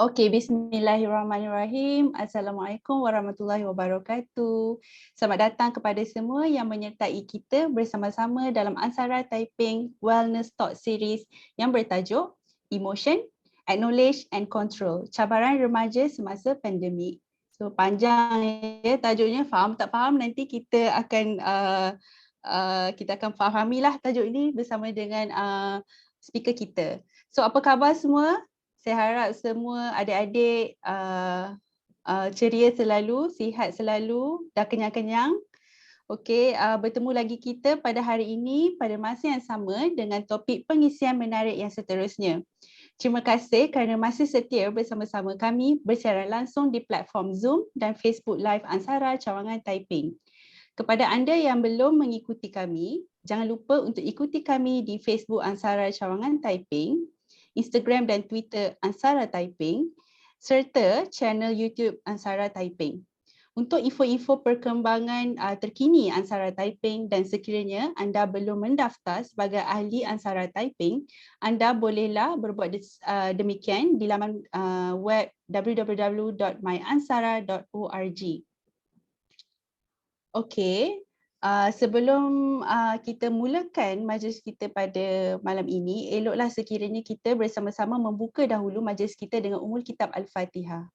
Okey, bismillahirrahmanirrahim. Assalamualaikum warahmatullahi wabarakatuh. Selamat datang kepada semua yang menyertai kita bersama-sama dalam Ansara Taiping Wellness Talk Series yang bertajuk Emotion, Acknowledge and Control, Cabaran Remaja Semasa Pandemik. So panjang ya tajuknya, faham tak faham nanti kita akan fahamilah tajuk ini bersama dengan speaker kita. So apa khabar semua? Saya harap semua adik-adik ceria selalu, sihat selalu, dah kenyang-kenyang. Okey, bertemu lagi kita pada hari ini pada masa yang sama dengan topik pengisian menarik yang seterusnya. Terima kasih kerana masih setia bersama-sama kami bersiaran langsung di platform Zoom dan Facebook Live Ansara Cawangan Taiping. Kepada anda yang belum mengikuti kami, jangan lupa untuk ikuti kami di Facebook Ansara Cawangan Taiping, Instagram dan Twitter Ansara Taiping, serta channel YouTube Ansara Taiping. Untuk info-info perkembangan terkini Ansara Taiping dan sekiranya anda belum mendaftar sebagai ahli Ansara Taiping, anda bolehlah berbuat demikian di laman web www.myansara.org. Okey, sebelum kita mulakan majlis kita pada malam ini, eloklah sekiranya kita bersama-sama membuka dahulu majlis kita dengan Ummul Kitab Al-Fatihah.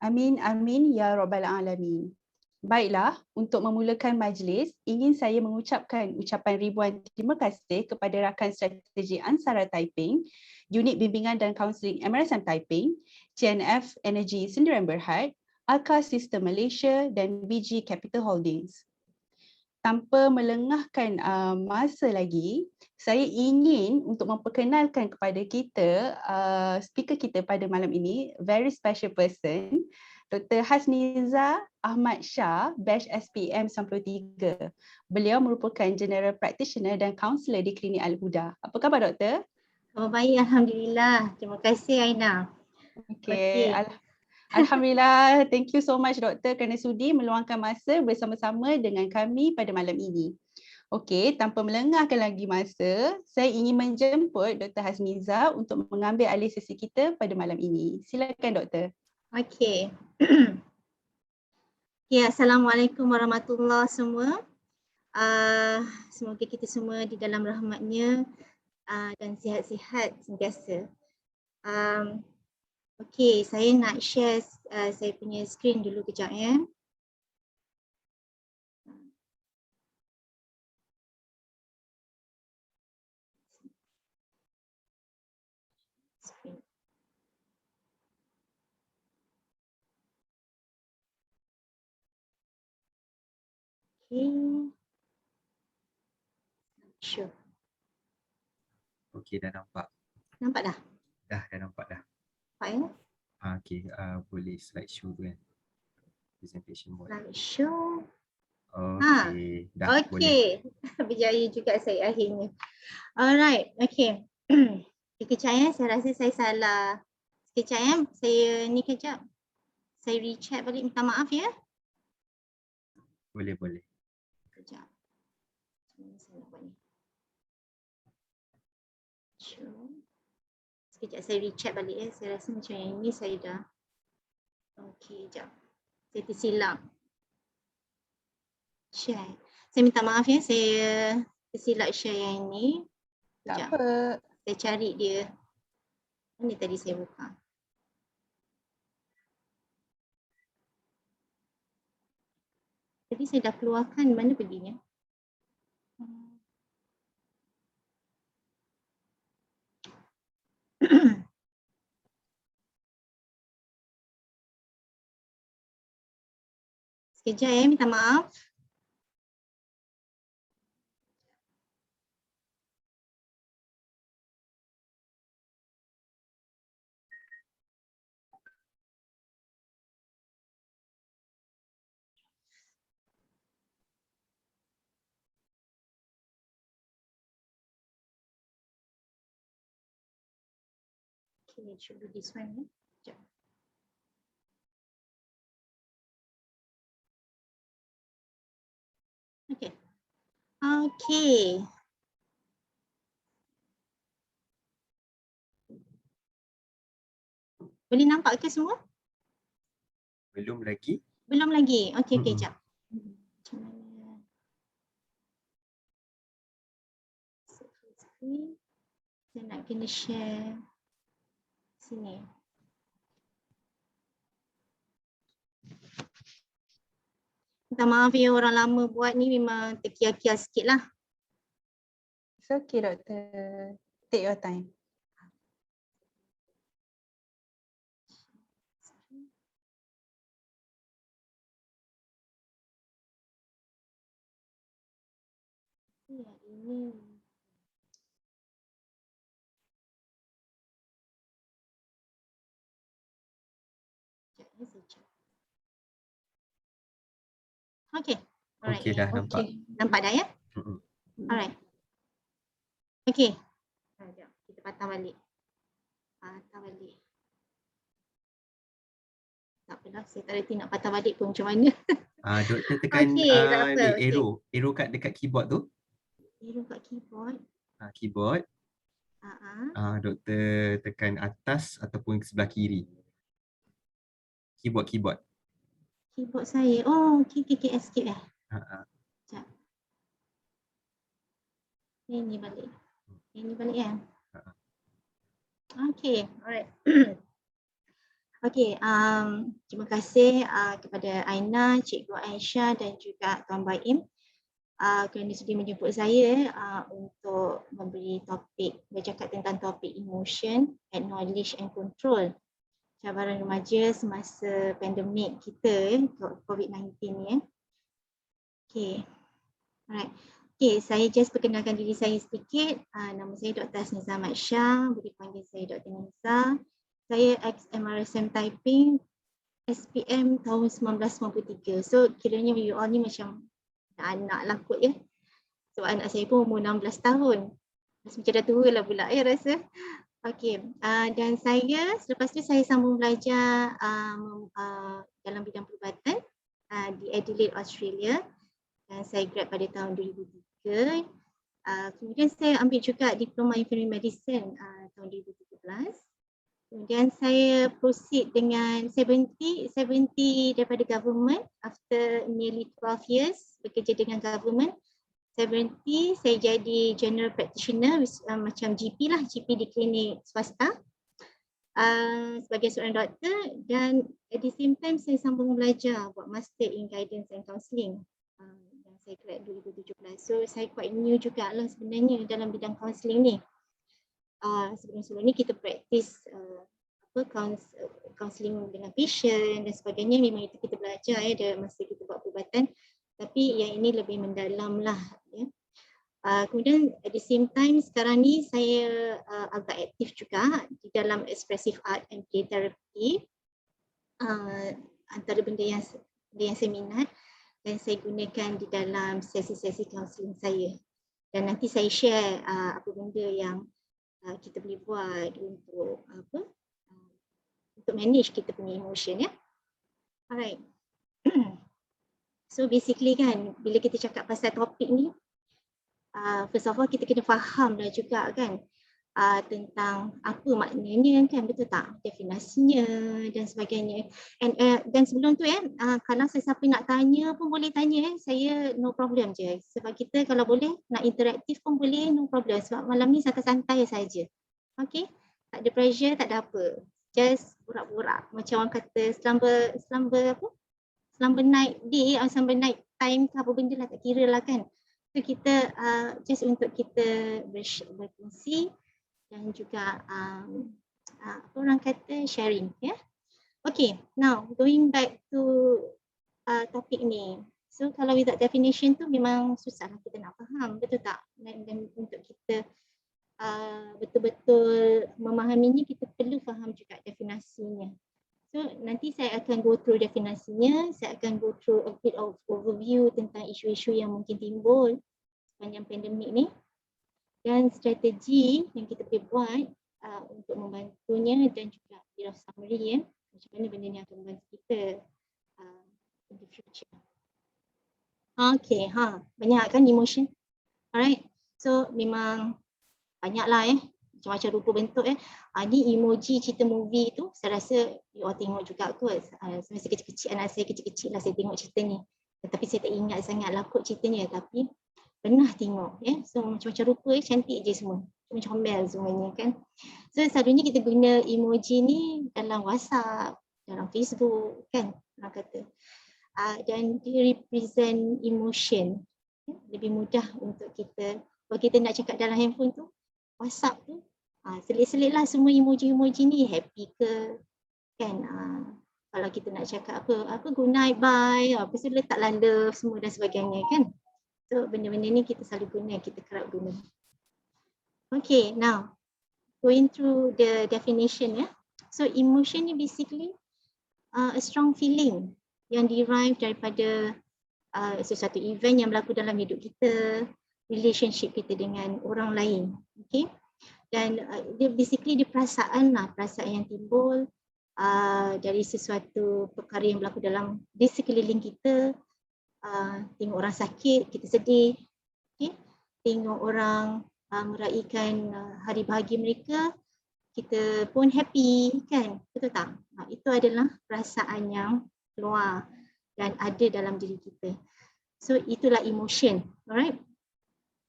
Amin, amin, ya Rabbal Alamin. Baiklah, untuk memulakan majlis, ingin saya mengucapkan ucapan ribuan terima kasih kepada rakan strategi Ansara Taiping, Unit Bimbingan dan Kaunseling MRSM Taiping, TNF Energy Sdn Berhad, Alka System Malaysia dan BG Capital Holdings. Tanpa melengahkan masa lagi, saya ingin untuk memperkenalkan kepada kita speaker kita pada malam ini, very special person, Dr. Hasniza Ahmad Shah, Batch SPM 93. Beliau merupakan General Practitioner dan Counselor di Klinik Al-Huda. Apa khabar Doktor? Oh, baik, Alhamdulillah. Terima kasih Aina. Okey. Alhamdulillah, thank you so much Doktor kerana sudi meluangkan masa bersama-sama dengan kami pada malam ini. Okey, tanpa melengahkan lagi masa, saya ingin menjemput Dr. Hasniza untuk mengambil alih sesi kita pada malam ini. Silakan Doktor. Okey. Ya, Assalamualaikum warahmatullahi semua. Semoga kita semua di dalam rahmatnya dan sihat-sihat sentiasa. Okey, saya nak share saya punya skrin dulu kejap ya. Okey. Sure. Okey, dah nampak. Nampak dah? Dah nampak dah. Nampak ya? Okey, boleh slideshow tu kan. Presentation board. Slideshow. Okey, dah boleh. Okey. Berjaya juga saya akhirnya. Alright, okey. Kejap ya, saya rasa saya salah. Kejap ya, saya ni kejap. Saya recheck balik, minta maaf ya. Boleh. Kejap. Saya nak buat ni. Sekejap saya recheck balik ya. Saya rasa macam yang ini saya dah. Okey, kejap. Saya tersilap. Share. Saya minta maaf ya, saya tersilap share yang ini. Tak apa. Saya cari dia. Mana tadi saya buka? Tadi saya dah keluarkan, mana perginya? Sekejap ya, minta maaf. Okay, should do this one. Sekejap. Okay. Okay. Boleh nampak ke semua? Belum lagi. Belum lagi. Okay, okay, Mm-mm. sekejap. Macam mana? Saya nak kena share sini. Minta maaf ya, orang lama buat ni memang terkial-kial sikit lah. It's okay, Doktor. Take your time. Ya, ini. Sekejap ya, saya check. Okay. Alright. Okey, dah nampak. Okay. Nampak dah ya? Mm-mm. Alright. Okay. Sekejap, kita patah balik. Patah balik. Tak apalah, saya tak reti nak patah balik pun macam mana. Doktor tekan Okey, tak apa, ni okey. arrow kat dekat keyboard tu. Arrow kat keyboard. Keyboard. Doktor tekan atas ataupun sebelah kiri. Keyboard. Keyboard saya. Oh, okey, escape eh. Sekejap. Ini balik. Ini balik kan? Okay, alright. Okay, terima kasih kepada Aina, Cikgu Aisyah dan juga Tuan Baim kerana sudi menjemput saya untuk memberi topik, bercakap tentang topik emotion, acknowledge and control. Cabaran remaja semasa pandemik kita COVID-19 ya. Okay, alright. Okay, saya just perkenalkan diri saya sedikit. Nama saya Dr. Asniza Ahmad Shah, boleh panggil saya Dr. Niza. Saya ex-MRSM Typing, SPM tahun 1993. So kiranya you all ni macam anak lah kot ya. Sebab anak saya pun umur 16 tahun. Rasa macam dah tua lah pula ya rasa. Okay, dan saya selepas tu saya sambung belajar dalam bidang perubatan di Adelaide, Australia. Dan saya grad pada tahun 2003. Kemudian saya ambil juga Diploma in Family Medicine tahun 2017. Kemudian saya proceed dengan 70 daripada government after nearly 12 years bekerja dengan government. 70 saya jadi general practitioner macam GP lah, GP di klinik swasta sebagai seorang doktor, dan at the same time saya sambung belajar buat master in guidance and counselling. Dan saya grad 2017. So saya quite new jugalah sebenarnya dalam bidang counselling ni. Sebelum-sebelum ni kita praktis counselling dengan patient dan sebagainya, memang itu kita belajar ya dalam masa kita buat perubatan, tapi yang ini lebih mendalam lah ya. Kemudian at the same time sekarang ni saya agak aktif juga di dalam expressive art and play therapy, antara benda yang saya minat dan saya gunakan di dalam sesi-sesi counselling saya, dan nanti saya share apa benda yang kita boleh buat untuk untuk manage kita punya emotion ya. Alright. So basically kan, bila kita cakap pasal topik ni, first of all kita kena faham lah juga kan tentang apa maknanya kan, betul tak? Definisinya dan sebagainya. Dan sebelum tu kalau sesiapa nak tanya pun boleh tanya saya no problem je. Sebab kita kalau boleh nak interaktif pun boleh, no problem. Sebab malam ni santai-santai saja. Okay? Tak ada pressure, tak ada apa. Just borak-borak. Macam orang kata slumber night day atau slumber night time ke apa benda lah, tak kira lah kan. So kita just untuk kita berkongsi dan juga apa orang kata sharing ya. Okay, now going back to topik ni. So kalau without definition tu memang susah lah kita nak faham, betul tak? Dan untuk kita betul-betul memahaminya, kita perlu faham juga definisinya. So nanti saya akan go through definisinya, saya akan go through a bit of overview tentang isu-isu yang mungkin timbul sepanjang pandemik ni, dan strategi yang kita boleh buat untuk membantunya dan juga bit of summary ya, macam mana benda ni akan membantu kita in the future. Okay, banyak kan emotion. Alright, so memang banyak lah macam-macam rupa bentuk ni emoji cerita movie tu saya rasa you all tengok juga kot. Semasa kecil-kecil, anak saya kecil-kecil lah saya tengok cerita ni. Tetapi saya tak ingat sangat lah kot ceritanya, tapi pernah tengok So macam-macam rupa cantik je semua. Macam comel semuanya kan. So selalunya kita guna emoji ni dalam WhatsApp, dalam Facebook kan orang kata. Dan dia represent emotion. Lebih mudah untuk kita, kalau kita nak cakap dalam handphone tu, WhatsApp tu, selit-selit lah semua emoji-emoji ni, happy ke, kan. Kalau kita nak cakap apa good night, bye, lepas tu letaklah love semua dan sebagainya kan. So benda-benda ni kita selalu guna, kita kerap guna. Okay, now going through the definition So emotion ni basically a strong feeling yang derive daripada sesuatu event yang berlaku dalam hidup kita, relationship kita dengan orang lain. Okay? Dan dia basically dia perasaan yang timbul dari sesuatu perkara yang berlaku dalam di sekeliling kita. Tengok orang sakit, kita sedih. Okay? Tengok orang meraihkan hari bahagia mereka, kita pun happy kan, betul tak? Itu adalah perasaan yang keluar dan ada dalam diri kita. So itulah emotion, alright?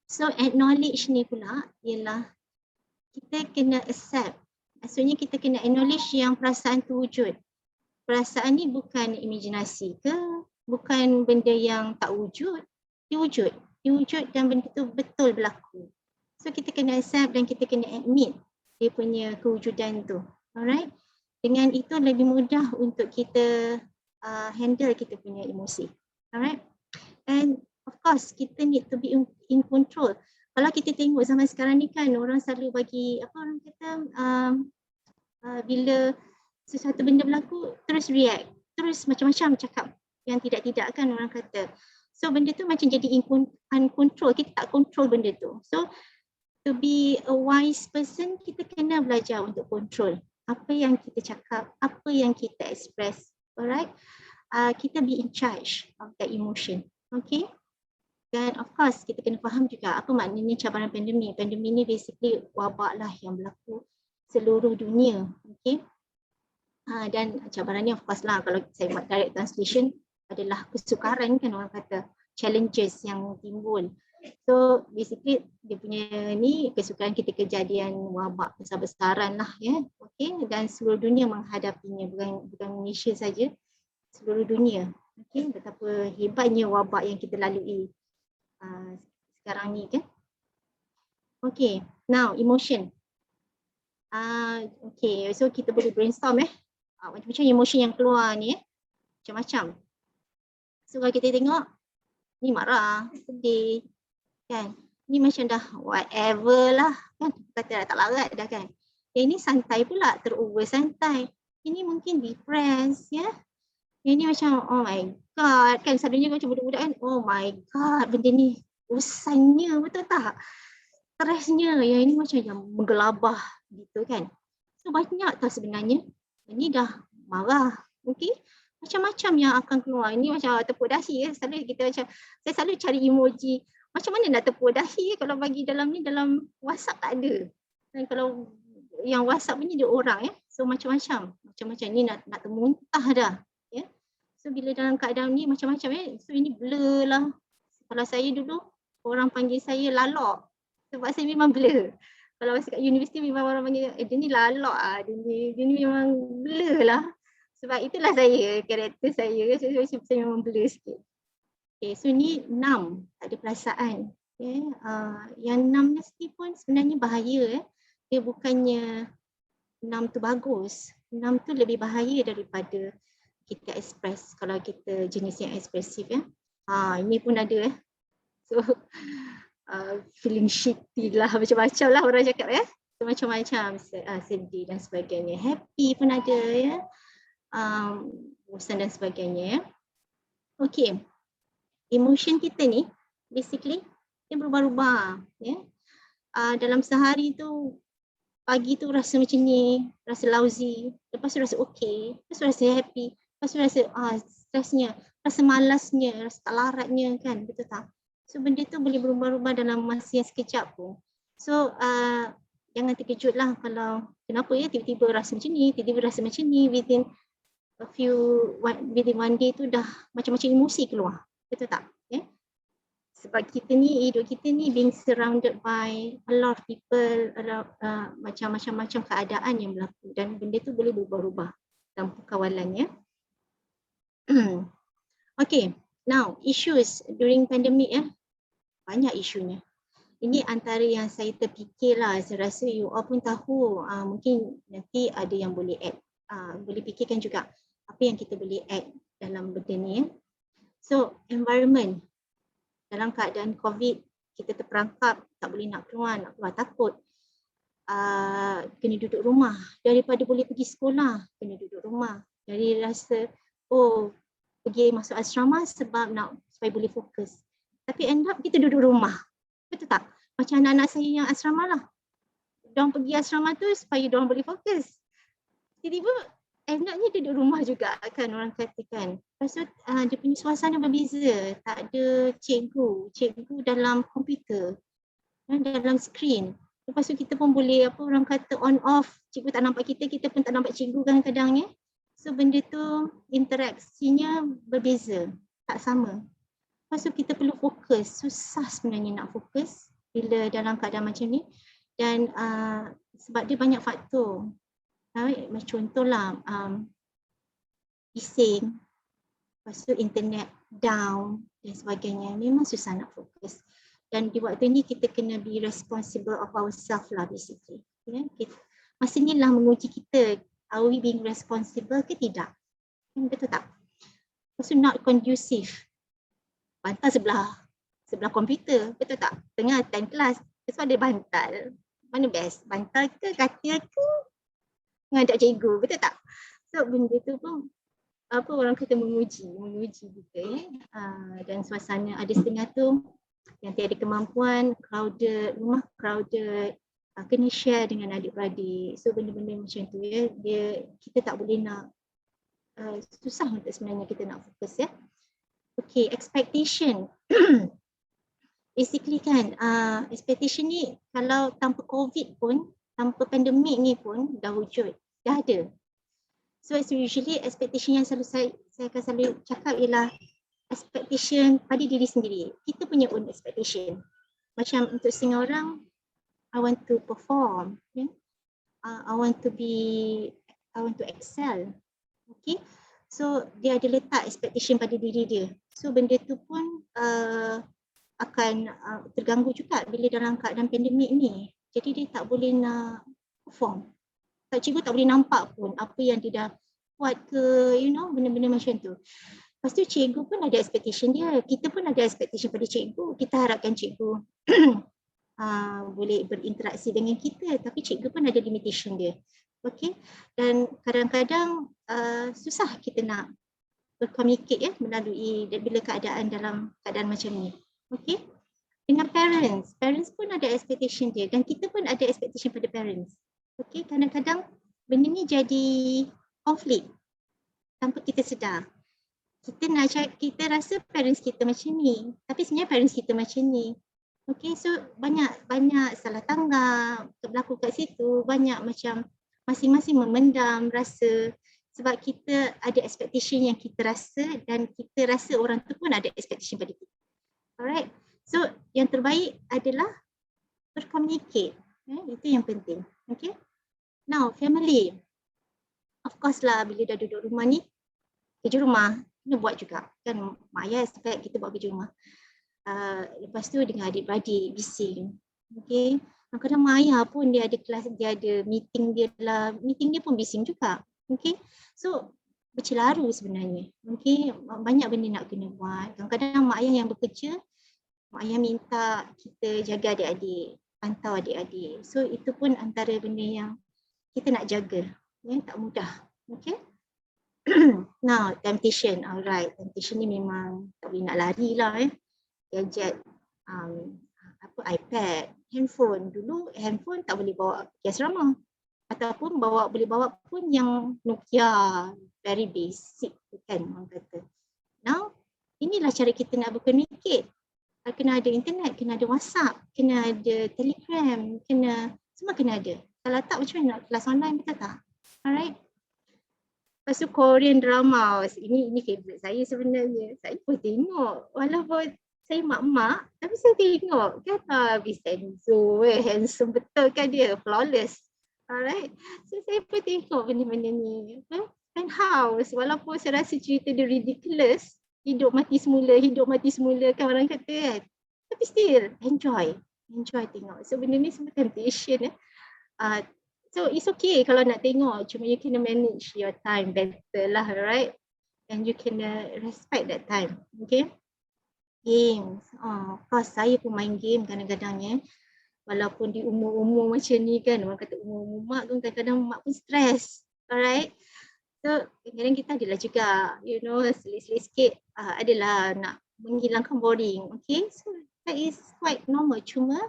So acknowledge ni pula ialah kita kena accept. Maksudnya kita kena acknowledge yang perasaan tu wujud. Perasaan ni bukan imaginasi ke, bukan benda yang tak wujud, dia wujud. Dia wujud dan benda tu betul berlaku. So kita kena accept dan kita kena admit dia punya kewujudan tu, alright? Dengan itu lebih mudah untuk kita handle kita punya emosi. Alright. And of course kita need to be in control. Kalau kita tengok zaman sekarang ni kan orang selalu bagi apa orang kata bila sesuatu benda berlaku terus react, terus macam-macam cakap yang tidak-tidak kan orang kata. So benda tu macam jadi uncontrol, kita tak control benda tu. So to be a wise person kita kena belajar untuk control apa yang kita cakap, apa yang kita express. Alright. Kita be in charge of that emotion. Okay. Dan of course kita kena faham juga apa maknanya cabaran pandemik. Pandemik ni basically wabak lah yang berlaku seluruh dunia. Okay. Dan cabarannya of course lah kalau saya buat direct translation adalah kesukaran kan orang kata, challenges yang timbul. So basically dia punya ni kesukaran kita kejadian wabak besar-besaran lah Okay. Dan seluruh dunia menghadapinya, bukan Malaysia saja, seluruh dunia. Okay. Betapa hebatnya wabak yang kita lalui sekarang ni kan. Okay. Now emotion. Okay. So kita boleh brainstorm macam-macam emotion yang keluar ni macam-macam. So kalau kita tengok ni marah, sedih kan. Ni macam dah whatever lah kan. Kata dah tak larat dah kan. Yang ini santai pula, terover santai. Ini mungkin depressed Yang ni macam oh my god kan. Selalunya macam budak-budak kan, oh my god benda ni usannya, betul tak? Stresnya. Yang ini macam yang menggelabah gitu kan. So banyak tau sebenarnya. Ini dah marah. Okay. Macam-macam yang akan keluar. Ini macam tepuk dahi Selalu kita macam, saya selalu cari emoji. Macam mana nak tepuk dahi kalau bagi dalam ni, dalam WhatsApp tak ada. Dan kalau yang WhatsApp ni dia orang So macam-macam. Macam-macam ni nak termuntah dah. So bila dalam keadaan ni macam-macam So ini blur lah. Kalau saya dulu orang panggil saya lalok. Sebab saya memang blur. Kalau masih kat universiti memang orang panggil dia ni lalok dia ni memang blur lah. Sebab itulah saya, karakter saya. Saya memang blur sikit. Okay, so ni numb, tak ada perasaan. Yang numbness ni pun sebenarnya bahaya. Dia bukannya numb tu bagus. Numb tu lebih bahaya daripada kita express kalau kita jenis yang ekspresif ini pun ada So feeling shitty lah, macam-macam lah orang cakap So macam-macam sedih dan sebagainya. Happy pun ada bosan dan sebagainya Okay. Emotion kita ni basically dia berubah-ubah dalam sehari tu pagi tu rasa macam ni, rasa lousy, lepas tu rasa okay, lepas tu rasa happy, lepas tu rasa stresnya, rasa malasnya, rasa tak laratnya kan, betul tak? So benda tu boleh berubah-ubah dalam masa yang sekejap pun. So jangan terkejut lah kalau kenapa ya tiba-tiba rasa macam ni, tiba-tiba rasa macam ni, within one day tu dah macam-macam emosi keluar, betul tak? Sebab kita ni, hidup kita ni being surrounded by a lot of people, macam-macam keadaan yang berlaku dan benda tu boleh berubah-ubah dalam perkawalannya. Okay, now issues during pandemic banyak isunya. Ini antara yang saya terfikir lah, saya rasa you all pun tahu, mungkin nanti ada yang boleh add, boleh fikirkan juga apa yang kita boleh add dalam benda ni. So environment. Dalam keadaan COVID, kita terperangkap, tak boleh nak keluar takut. Kena duduk rumah. Daripada boleh pergi sekolah, kena duduk rumah. Dari rasa, pergi masuk asrama sebab supaya boleh fokus. Tapi end up kita duduk rumah. Betul tak? Macam anak-anak saya yang asrama lah. Diorang pergi asrama tu supaya diorang boleh fokus. Tiba-tiba end upnya duduk rumah juga kan orang katakan. Lepas tu dia punya suasana berbeza. Tak ada cikgu dalam komputer, dalam skrin. Lepas tu kita pun boleh orang kata on off. Cikgu tak nampak kita pun tak nampak cikgu kadang-kadang ya. So benda tu interaksinya berbeza, tak sama. Lepas tu kita perlu fokus. Susah sebenarnya nak fokus bila dalam keadaan macam ni. Dan sebab dia banyak faktor. Contohlah bising, lepas tu internet down dan sebagainya. Memang susah nak fokus. Dan di waktu ni kita kena be responsible of ourselves lah basically. Masa ni lah menguji kita, are we being responsible ke tidak? Betul tak? Lepas tu not conducive. Bantal sebelah komputer, betul tak? Tengah time kelas, lepas tu ada bantal. Mana best? Bantal ke, katil ke? Menghadap cikgu, betul tak? So benda tu pun orang kata menguji kita dan suasana ada setengah tu yang tiada kemampuan, rumah crowded, kena share dengan adik-beradik. So benda-benda macam tu kita tak boleh nak susah untuk sebenarnya kita nak fokus ya. Okay, expectation. Basically kan expectation ni kalau tanpa COVID pun, tanpa pandemik ni pun dah wujud, dah ada. So usually expectation yang saya akan selalu cakap ialah expectation pada diri sendiri. Kita punya own expectation. Macam untuk setengah orang, I want to perform, I want to excel. Okay, so dia ada letak expectation pada diri dia. So benda tu pun akan terganggu juga bila dalam keadaan pandemik ni. Jadi dia tak boleh nak perform. Cikgu tak boleh nampak pun apa yang dia dah buat ke, benda-benda macam tu. Lepas tu cikgu pun ada expectation dia. Kita pun ada expectation pada cikgu. Kita harapkan cikgu boleh berinteraksi dengan kita. Tapi cikgu pun ada limitation dia. Okay. Dan kadang-kadang susah kita nak bercommunicate melalui bila keadaan dalam keadaan macam ni. Okay. Dengan parents pun ada expectation dia dan kita pun ada expectation pada parents. Okay, kadang-kadang benda ni jadi konflik tanpa kita sedar. Kita rasa parents kita macam ni, tapi sebenarnya parents kita macam ni. Okay, so banyak salah tanggap berlaku kat situ, banyak macam masing-masing memendam rasa sebab kita ada expectation yang kita rasa dan kita rasa orang tu pun ada expectation pada kita. Alright, so yang terbaik adalah bercommunicate. Itu yang penting. Okay. Now, family. Of course lah, bila dah duduk rumah ni, kerja rumah, kena buat juga. Kan mak ayah expect kita buat kerja rumah. Lepas tu dengan adik-beradik, bising. Okay. Kadang-kadang mak ayah pun dia ada kelas, dia ada meeting dia lah. Meeting dia pun bising juga. Okay. So, bercelaru sebenarnya. Okay. Banyak benda nak kena buat. Kadang-kadang mak ayah yang bekerja, mak ayah minta kita jaga adik-adik, pantau adik-adik. So itu pun antara benda yang kita nak jaga. Tak mudah. Okay. Now, temptation. Alright, temptation ni memang tak boleh nak lari lah. Gadget, iPad, handphone. Dulu handphone tak boleh bawa pergi asrama. Ataupun boleh bawa pun yang Nokia, very basic kan orang kata. Now, inilah cara kita nak berkomunikate. Kena ada internet, kena ada WhatsApp, kena ada Telegram, semua kena ada. Kalau tak macam mana nak kelas online, betul tak? Alright. Lepas tu Korean drama, ini favourite saya sebenarnya. Saya pun tengok, walaupun saya mak-mak, tapi saya tengok kan Vincenzo, handsome betul kan dia, flawless. Alright. So saya pun tengok benda-benda ni. Penthouse, walaupun saya rasa cerita dia ridiculous, hidup mati semula kan orang kata kan. Tapi still enjoy tengok. So benda ni semua temptation. So it's okay kalau nak tengok, cuma you kena manage your time better lah, right? And you kena respect that time, okay? Games, of course saya pun main game kadang-kadang ya. Walaupun di umur-umur macam ni kan, orang kata umur-umur mak tu kadang-kadang mak pun stres, alright? So kadang-kadang kita adalah juga, you know, selit-selit sikit adalah nak menghilangkan boring, okay? So that is quite normal, cuma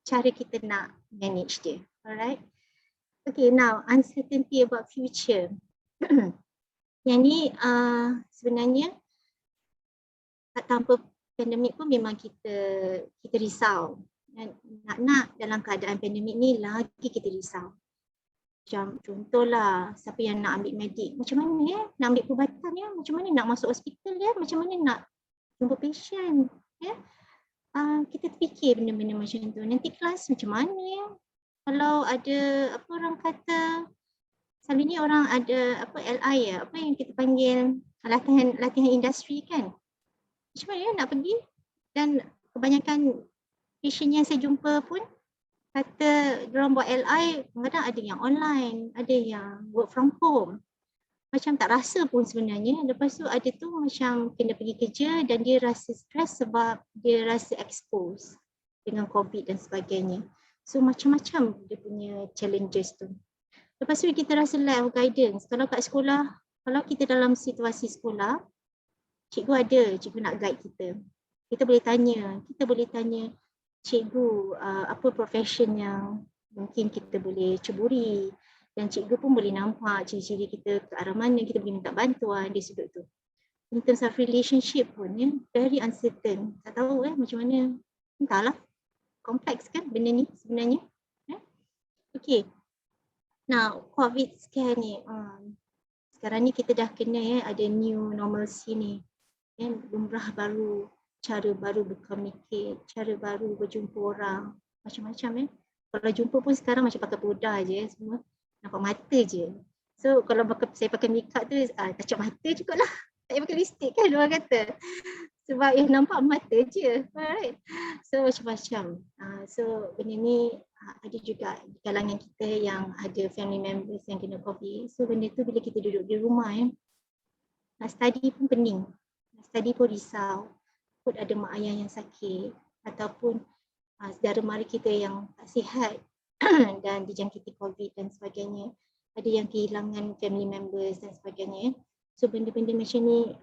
cara kita nak manage dia, alright? Okay, now uncertainty about future. Yang ni sebenarnya tanpa pandemik pun memang kita risau. Nak dalam keadaan pandemik ni lagi kita risau. Macam contohlah siapa yang nak ambil medik, macam mana ya nak ambil perubatan ya, macam mana nak masuk hospital ya, macam mana nak jumpa patient ya. Kita fikir benda-benda macam tu. Nanti kelas macam mana ya, kalau ada apa orang kata, selalunya orang ada apa LI ya, apa yang kita panggil latihan industri kan, macam mana ya nak pergi. Dan kebanyakan patient yang saya jumpa pun kata diorang buat LI, kadang ada yang online, ada yang work from home. Macam tak rasa pun sebenarnya. Lepas tu ada tu macam kena pergi kerja dan dia rasa stres sebab dia rasa expose dengan COVID dan sebagainya. So macam-macam dia punya challenges tu. Lepas tu kita rasa lack of guidance. Kalau kat sekolah, kalau kita dalam situasi sekolah, cikgu ada, cikgu nak guide kita. Kita boleh tanya cikgu apa profession yang mungkin kita boleh ceburi, dan cikgu pun boleh nampak ciri-ciri kita ke arah mana kita boleh minta bantuan di sudut tu. In terms of relationship pun ya, very uncertain. Tak tahu macam mana, entahlah, kompleks kan benda ni sebenarnya. Okay, now COVID scare ni, sekarang ni kita dah kena ada new normalcy ni, lumrah baru, cara baru berkomunikasi, cara baru berjumpa orang, macam-macam Kalau jumpa pun sekarang macam pakai powder je semua, nampak mata je. So kalau saya pakai makeup tu, touch up mata cukup lah. Tak payah pakai lipstick kan orang kata. Sebab yang nampak mata je. Alright. So macam-macam. So benda ni ada juga di kalangan kita yang ada family members yang kena COVID. So benda tu bila kita duduk di rumah nak study pun pening. Nak study pun risau. Pun ada mak ayah yang sakit ataupun saudara mara kita yang tak sihat dan dijangkiti COVID dan sebagainya. Ada yang kehilangan family members dan sebagainya. So benda-benda macam ni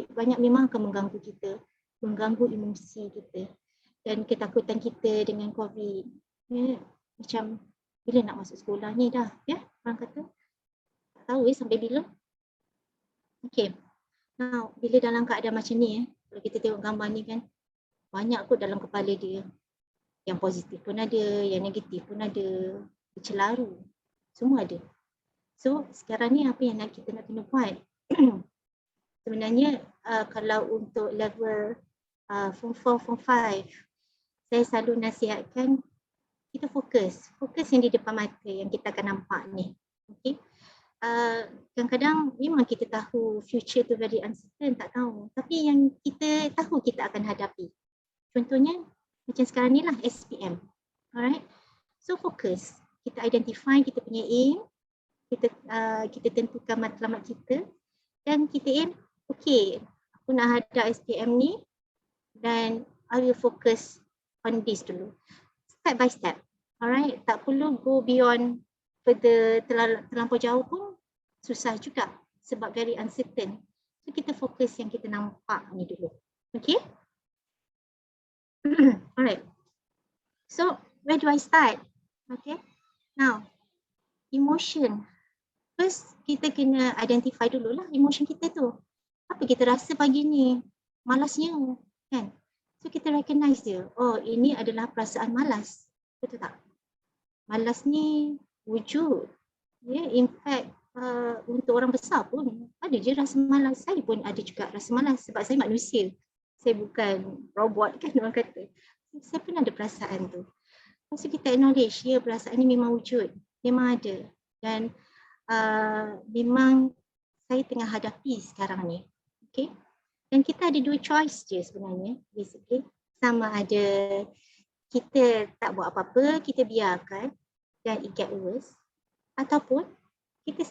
banyak memang akan mengganggu kita, mengganggu emosi kita dan ketakutan kita dengan COVID. Macam bila nak masuk sekolah ni dah, orang kata tak tahu sampai bila. Okay. Now, bila dalam keadaan macam ni, kalau kita tengok gambar ni kan, banyak kot dalam kepala dia. Yang positif pun ada, yang negatif pun ada, bercelaru, semua ada. So, sekarang ni apa yang kita nak kena buat? Sebenarnya, kalau untuk level form 4, form 5, saya selalu nasihatkan kita fokus yang di depan mata yang kita akan nampak ni. Okay? Kadang-kadang memang kita tahu future tu very uncertain, tak tahu. Tapi yang kita tahu kita akan hadapi. Contohnya macam sekarang ni lah SPM. Alright. So fokus. Kita identify kita punya aim. Kita tentukan matlamat kita. Dan kita aim, okay, aku nak hadap SPM ni dan I will focus on this dulu. Step by step. Alright. Tak perlu go beyond further, terlampau jauh pun susah juga sebab very uncertain. So kita fokus yang kita nampak ni dulu. Okay? Alright. So where do I start? Okay. Now, emotion. First, kita kena identify dululah emotion kita tu. Apa kita rasa pagi ni? Malasnya, kan? So, kita recognize dia. Oh, ini adalah perasaan malas. Betul tak? Malas ni wujud. In fact, untuk orang besar pun ada je rasa malas. Saya pun ada juga rasa malas sebab saya manusia. Saya bukan robot kan orang kata. Saya pun ada perasaan tu. Lepas tu kita acknowledge, ya perasaan ni memang wujud. Memang ada. Dan memang saya tengah hadapi sekarang ni. Okay. Dan kita ada dua choice je sebenarnya. Basically. Sama ada kita tak buat apa-apa, kita biarkan dan it get worse. Ataupun kita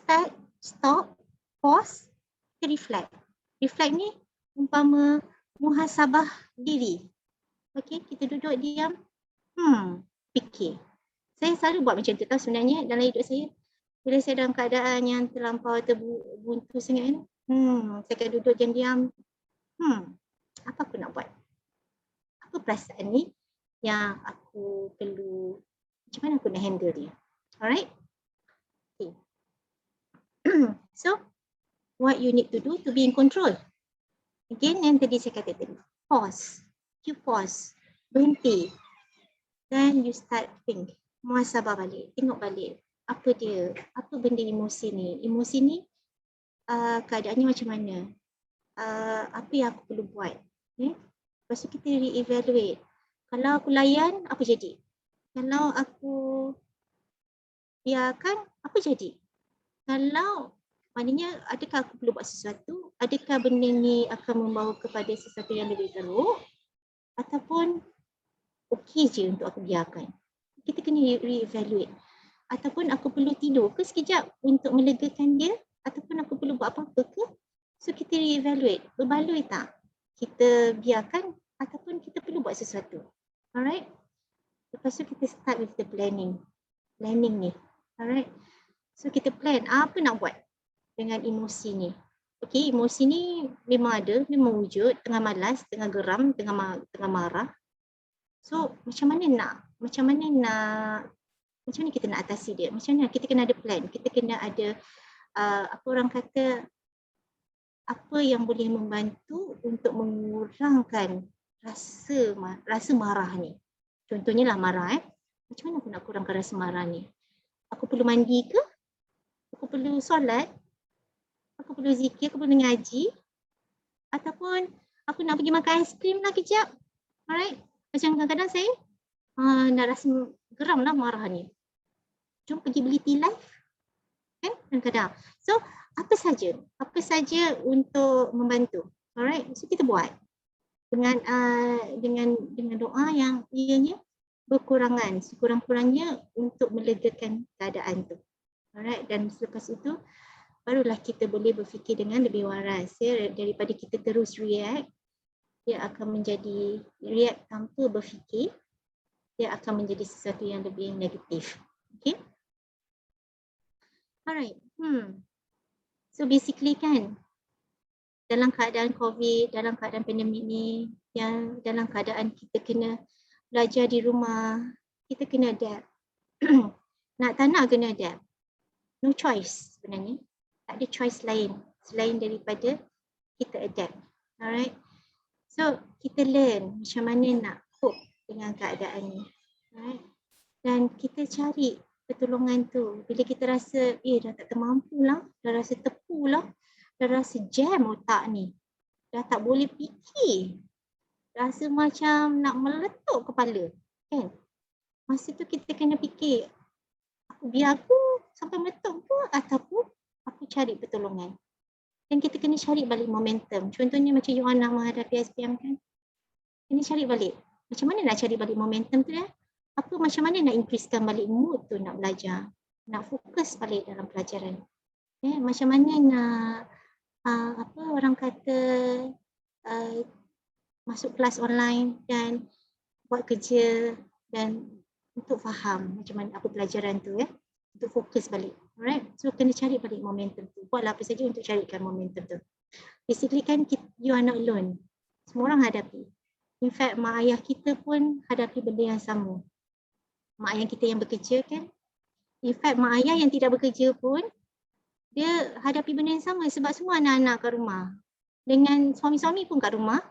stop, pause, kita reflect. Reflect ni umpama muhasabah diri. Okay, kita duduk diam, fikir. Saya selalu buat macam tu tau sebenarnya dalam hidup saya. Bila saya dalam keadaan yang terlampau terbuntu sangat, saya akan duduk diam-diam. Apa aku nak buat? Apa perasaan ni yang aku perlu, macam mana aku nak handle dia? Alright? Okay. So, what you need to do to be in control? Again, yang tadi saya kata tadi, pause. You pause, berhenti. Then you start think, muhasabah balik, tengok balik. Apa dia, apa benda emosi ni? Emosi ni keadaannya macam mana? Apa yang aku perlu buat? Lepas tu kita re-evaluate. Kalau aku layan, apa jadi? Kalau aku biarkan, apa jadi? Kalau maknanya adakah aku perlu buat sesuatu? Adakah benda ni akan membawa kepada sesuatu yang lebih teruk? Ataupun okey je untuk aku biarkan? Kita kena re-evaluate. Ataupun aku perlu tidur ke sekejap untuk melegakan dia? Ataupun aku perlu buat apa-apa ke? So kita re-evaluate. Berbaloi tak? Kita biarkan ataupun kita perlu buat sesuatu. Alright? Lepas tu kita start with the planning. Planning ni. Alright? So kita plan apa nak buat dengan emosi ni. Okay, emosi ni memang ada, memang wujud. Tengah malas, tengah geram, tengah marah. So macam mana kita nak atasi dia? Macam mana kita kena ada plan, kita kena ada apa orang kata, apa yang boleh membantu untuk mengurangkan rasa marah ni. Contohnya lah marah macam mana aku nak kurangkan rasa marah ni? Aku perlu mandi ke? Aku perlu solat? Aku perlu zikir, aku perlu ngaji? Ataupun aku nak pergi makan aiskrim lah kejap? Alright? Macam kadang-kadang saya nak rasa geram lah marah ni. Jom pergi beli tea life. Kan? Kadang-kadang. So, apa saja untuk membantu. Alright? So, kita buat. Dengan doa yang ianya berkurangan. Sekurang-kurangnya untuk melegakan keadaan tu. Alright? Dan selepas itu, barulah kita boleh berfikir dengan lebih waras. Ya? Daripada kita terus react, dia akan menjadi react tanpa berfikir, dia akan menjadi sesuatu yang lebih negatif. Okay? Alright. So basically kan, dalam keadaan COVID, dalam keadaan pandemik ni, yang dalam keadaan kita kena belajar di rumah, kita kena adapt. Tak nak kena adapt. No choice sebenarnya. Tak ada choice lain selain daripada kita adapt. Alright. So kita learn macam mana nak cope dengan keadaan ni. Alright. Dan kita cari pertolongan tu. Bila kita rasa dah tak termampu lah, dah rasa tepu lah, dah rasa jam otak ni, dah tak boleh fikir, rasa macam nak meletup kepala, kan? Masa tu kita kena fikir, biar aku sampai meletup ke ataupun aku cari pertolongan. Dan kita kena cari balik momentum. Contohnya macam you nak menghadapi SPM kan, kena cari balik. Macam mana nak cari balik momentum tu macam mana nak increasekan balik mood tu nak belajar, nak fokus balik dalam pelajaran. Macam mana nak orang kata masuk kelas online dan buat kerja dan untuk faham macam mana apa pelajaran tu untuk fokus balik. Alright, so kena cari balik momentum tu. Buatlah apa saja untuk carikan momentum tu. Basically kan you are not alone. Semua orang hadapi. In fact mak ayah kita pun hadapi benda yang sama. Mak ayah kita yang bekerja kan, In fact, mak ayah yang tidak bekerja pun, dia hadapi benda yang sama sebab semua anak-anak kat rumah. Dengan suami-suami pun kat rumah,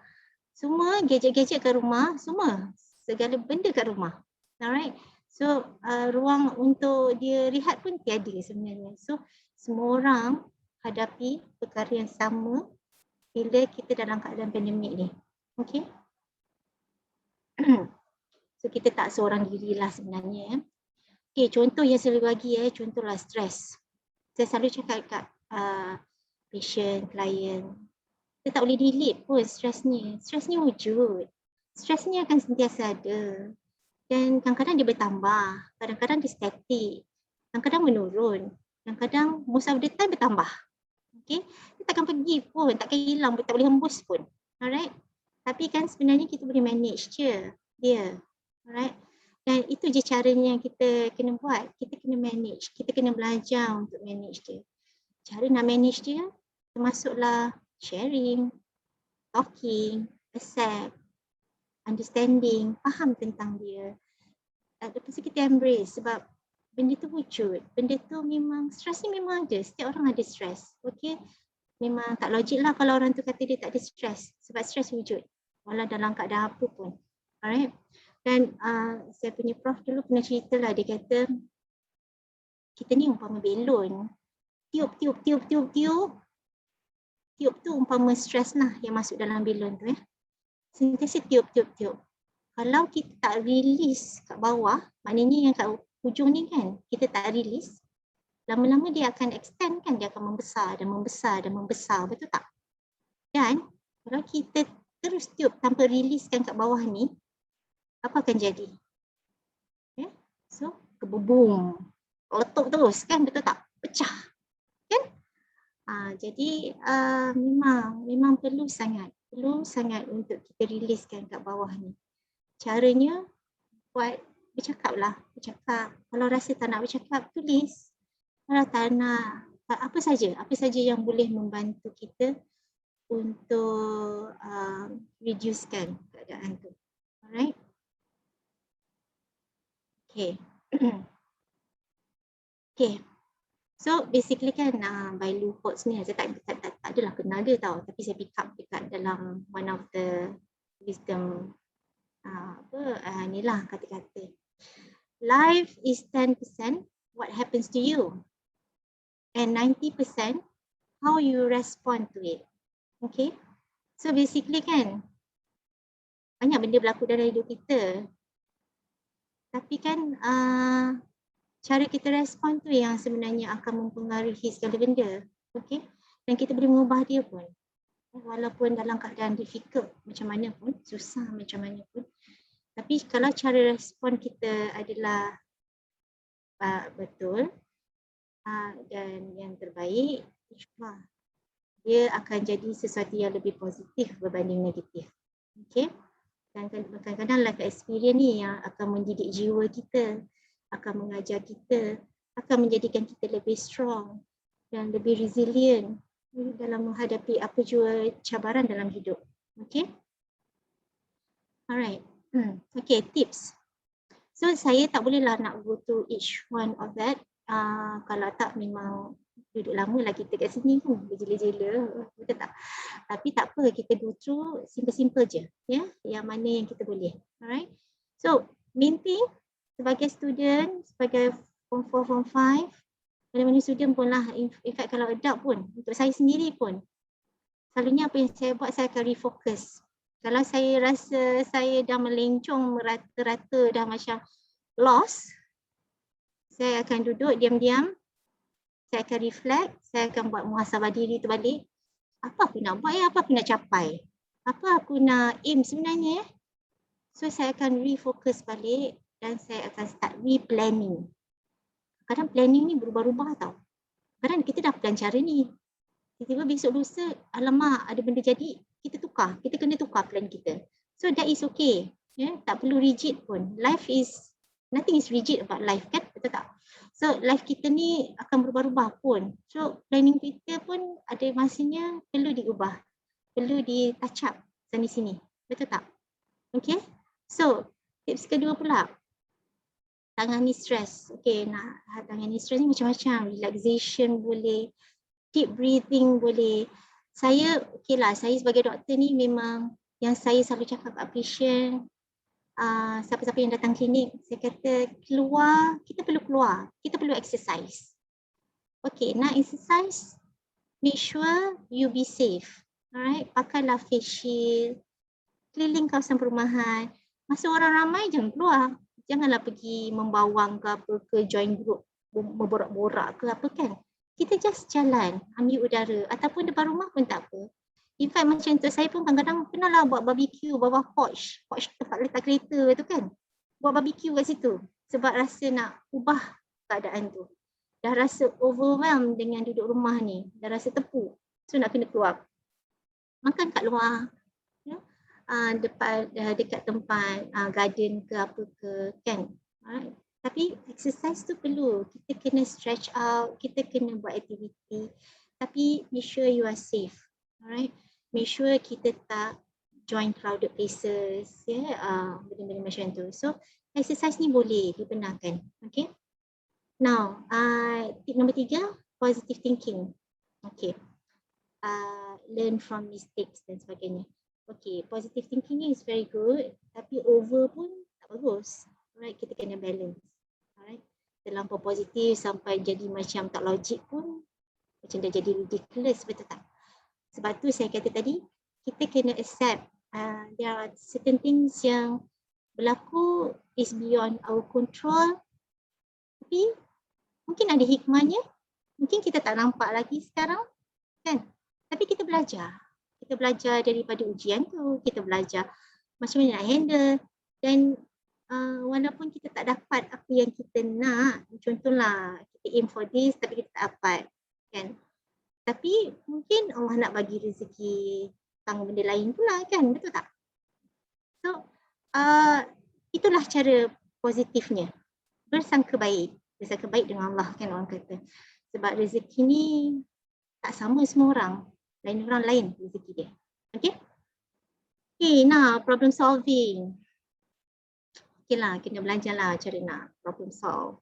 semua gadget-gadget kat rumah, semua segala benda kat rumah. Alright. So ruang untuk dia rehat pun tiada sebenarnya. So semua orang hadapi perkara yang sama bila kita dalam keadaan pandemik ni. Okay. So kita tak seorang diri lah sebenarnya. Okay, contoh yang selalu bagi contohlah stres. Saya selalu cakap kat patient, klien, kita tak boleh delete pun stres ni. Stres ni wujud. Stres ni akan sentiasa ada. Dan kadang-kadang dia bertambah, kadang-kadang dia statik, kadang-kadang menurun, kadang-kadang most of the time bertambah. Okay, dia takkan pergi pun, takkan hilang pun, tak boleh hembus pun. Alright. Tapi kan sebenarnya kita boleh manage je dia. Alright. Dan itu je caranya yang kita kena buat. Kita kena manage, kita kena belajar untuk manage dia. Cara nak manage dia termasuklah sharing, talking, accept, understanding, faham tentang dia. Lepas tu kita embrace sebab benda tu wujud. Benda tu memang, stres ni memang ada. Setiap orang ada stres. Okay. Memang tak logik lah kalau orang tu kata dia tak ada stres. Sebab stres wujud. Walau dalam keadaan apa pun. Alright. Dan saya punya prof dulu pernah cerita lah. Dia kata, kita ni umpama belon. Tiup. Tiup tu umpama stres lah yang masuk dalam belon tu. Sentiasa tiup. Kalau kita tak release kat bawah, maknanya yang kat hujung ni kan, kita tak release, lama-lama dia akan extend kan, dia akan membesar, betul tak? Dan kalau kita terus tiup tanpa releasekan kat bawah ni, apa akan jadi? Okay. So, kebubung, letup terus kan, betul tak? Pecah. Kan? Jadi memang perlu sangat untuk kita releasekan kat bawah ni. Caranya buat bercakap. Kalau rasa tak nak bercakap, tulis. Kalau tak nak, apa saja yang boleh membantu kita untuk reducekan keadaan tu. Alright. Okay. Okay. So basically kan by Lou Holtz ni, saya tak adalah kenal dia tau, tapi saya pick up dekat dalam one of the wisdom inilah kata-kata. Life is 10% what happens to you and 90% how you respond to it. Okay. So basically kan, banyak benda berlaku dalam hidup kita. Tapi kan cara kita respon tu yang sebenarnya akan mempengaruhi segala benda. Okay. Dan kita boleh mengubah dia pun. Walaupun dalam keadaan difficult macam mana pun, susah macam mana pun. Tapi kalau cara respon kita adalah betul dan yang terbaik, insyaAllah dia akan jadi sesuatu yang lebih positif berbanding negatif. Okay. Dan kadang-kadang life experience ni yang akan mendidik jiwa kita, akan mengajar kita, akan menjadikan kita lebih strong dan lebih resilient dalam menghadapi apa jua cabaran dalam hidup. Okay. Alright. Okay, tips. So saya tak bolehlah nak go through each one of that. Kalau tak memang duduk lama lah kita kat sini pun berjela-jela, betul tak? Tapi tak apa, kita go through simple-simple je, ya, yang mana yang kita boleh. Alright. So main thing sebagai student, sebagai form 4, form 5, mana-mana student pun lah, in fact kalau adult pun, untuk saya sendiri pun, selalunya apa yang saya buat, saya akan refocus. Kalau saya rasa saya dah melencong merata-rata, dah macam lost, saya akan duduk diam-diam, saya akan reflect, saya akan buat muhasabah diri tu balik. Apa aku nak buat apa aku nak capai? Apa aku nak aim sebenarnya? So saya akan refocus balik dan saya akan start replanning. Kadang planning ni berubah-ubah tau. Kadang kita dah plan cara ni. Tiba-tiba besok lusa, alamak ada benda jadi, kita tukar. Kita kena tukar plan kita. So that is okay. Yeah? Tak perlu rigid pun. Life is, nothing is rigid about life kan? Betul tak? So life kita ni akan berubah-ubah pun. So planning kita pun ada masanya perlu diubah. Perlu di touch up sana sini. Betul tak? Okay. So tips kedua pula. tangani stres. Okay, nak tangani stres ni macam-macam. Relaxation boleh, deep breathing boleh. Saya, okay lah, saya sebagai doktor ni memang yang saya selalu cakap kat patient, siapa-siapa yang datang klinik, saya kata keluar, kita perlu keluar, kita perlu exercise. Okay, nak exercise, make sure you be safe. Alright, pakailah face shield, keliling kawasan perumahan. Masa orang ramai jangan keluar. Janganlah pergi membawang ke apa ke, join group, memborak-borak ke apa kan. Kita just jalan, ambil udara ataupun depan rumah pun tak apa. In fact macam untuk saya pun kadang-kadang pernahlah buat barbecue bawah porch tempat letak kereta tu kan. Buat barbecue kat situ sebab rasa nak ubah keadaan tu. Dah rasa overwhelmed dengan duduk rumah ni, dah rasa tepu. So nak kena keluar. Makan kat luar. Dekat tempat garden ke apa ke kan. Tapi exercise tu perlu, kita kena stretch out, kita kena buat aktiviti, tapi make sure you are safe. Alright, make sure kita tak join crowded places, benda-benda macam tu. So exercise ni boleh dibenarkan. Okay, now tip nombor 3, positive thinking. Okay, learn from mistakes dan sebagainya. Okay, positive thinking ni is very good, tapi over pun tak bagus. Alright, kita kena balance. Alright, terlampau positif sampai jadi macam tak logik pun macam dah jadi ridiculous, betul tak? Sebab tu saya kata tadi, kita kena accept there are certain things yang berlaku is beyond our control, tapi mungkin ada hikmahnya, mungkin kita tak nampak lagi sekarang kan, tapi kita belajar. Kita belajar daripada ujian tu, kita belajar macam mana nak handle. Dan walaupun kita tak dapat apa yang kita nak, contohlah kita aim for this tapi kita tak dapat kan, tapi mungkin Allah nak bagi rezeki tanggung benda lain pula kan, betul tak? So itulah cara positifnya, bersangka baik dengan Allah kan orang kata. Sebab rezeki ni tak sama semua orang, lain rezeki dia. Okay? Okay, now problem solving. Okay lah, kena belajar lah cara nak problem solve.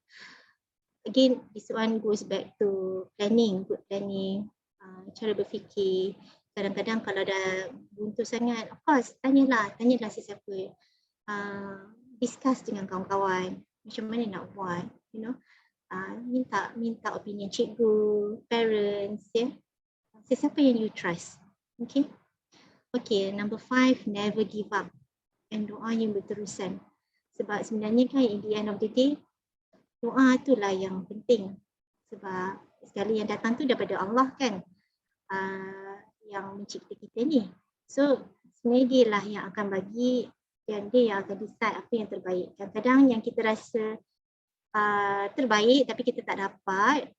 Again, this one goes back to planning, good planning, cara berfikir. Kadang-kadang kalau dah buntu sangat, of course, tanyalah sesiapa. Discuss dengan kawan-kawan, macam mana nak buat, you know. Minta opinion cikgu, parents, ya. Sesiapa yang you trust. Okay. Okay, number 5, never give up. And doa yang berterusan. Sebab sebenarnya kan in the end of the day, doa itulah yang penting. Sebab segala yang datang tu daripada Allah kan, yang mencipta kita ni. So sebenarnya dia lah yang akan bagi dan dia yang akan decide apa yang terbaik. Kadang-kadang yang kita rasa terbaik tapi kita tak dapat,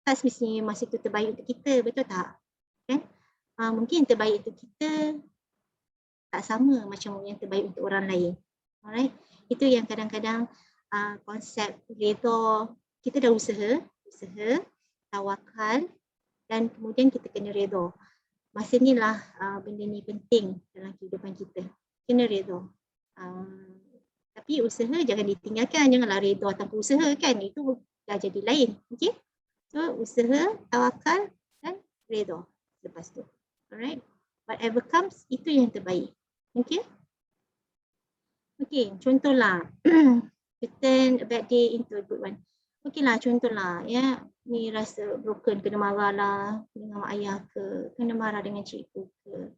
tak semestinya masa itu terbaik untuk kita, betul tak? Kan? Mungkin yang terbaik untuk kita tak sama macam yang terbaik untuk orang lain. Alright, itu yang kadang-kadang konsep redha, kita dah usaha, tawakal dan kemudian kita kena redha. Masa ni lah benda ni penting dalam kehidupan kita, kena redha. Tapi usaha jangan ditinggalkan, janganlah redha tanpa usaha kan, itu dah jadi lain. Okay, so usaha, tawakal dan redha lepas tu. Alright, whatever comes, itu yang terbaik. Okay. Okay, contohlah, to turn a bad day into a good one. Okay lah, contohlah, ya, ni rasa broken, kena marah lah dengan mak ayah ke, kena marah dengan cikgu ke.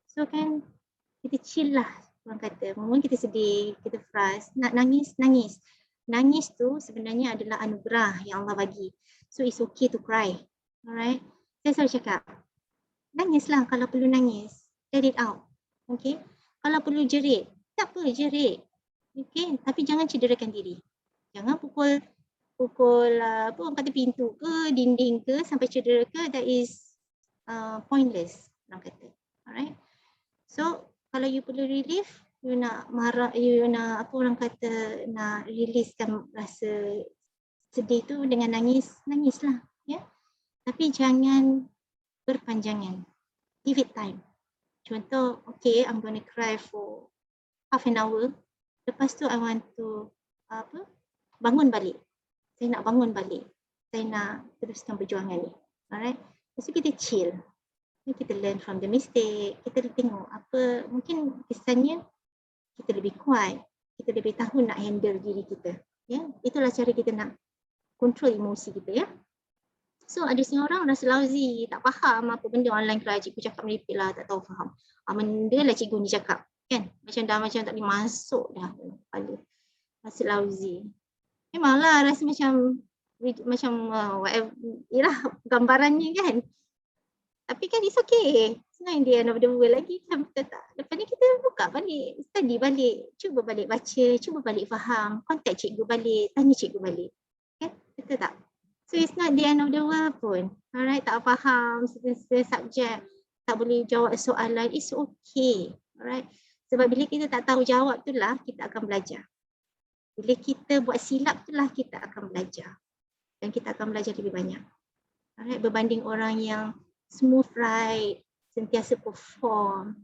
So kan, kita chill lah, orang kata. Mungkin kita sedih, kita frust, nak nangis. Nangis tu sebenarnya adalah anugerah yang Allah bagi. So it's okay to cry. Alright, saya selalu cakap, nangislah kalau perlu nangis, let it out. Okay, kalau perlu jerit, tak apa, jerit. Okay, tapi jangan cederakan diri. Jangan pukul apa orang kata pintu ke, dinding ke sampai cedera ke, that is pointless orang kata. Alright. So kalau you perlu relief, you nak marah, you nak apa orang kata, nak releasekan rasa sedih tu dengan nangislah, ya. Tapi jangan berpanjangan. Give it time. Contoh, okay, I'm going to cry for half an hour. Lepas tu I want to bangun balik. Saya nak bangun balik. Saya nak teruskan perjuangan ni. Alright. Lepas tu kita chill. Kita learn from the mistake. Kita tengok apa, mungkin kesannya kita lebih kuat. Kita lebih tahu nak handle diri kita. Ya, itulah cara kita nak control emosi kita, ya. So ada setengah orang rasa lousy, tak faham apa benda online kelas, cikgu cakap merepek lah, tak tahu faham. Benda lah cikgu ni cakap, kan? Macam tak boleh masuk dah kepala. Rasa lousy. Memanglah rasa macam whatever, ialah gambarannya kan. Tapi kan it's okay. Senang dia end of the world lagi. Betul tak? Lepas ni kita buka balik, study balik, cuba balik baca, cuba balik faham, contact cikgu balik, tanya cikgu balik. Okay? Betul tak? So it's not the end of the world pun. Alright, tak faham subjek, tak boleh jawab soalan, it's okay. Alright. Sebab bila kita tak tahu jawab tu lah, kita akan belajar. Bila kita buat silap tu lah, kita akan belajar. Dan kita akan belajar lebih banyak. Alright, berbanding orang yang smooth ride, sentiasa perform.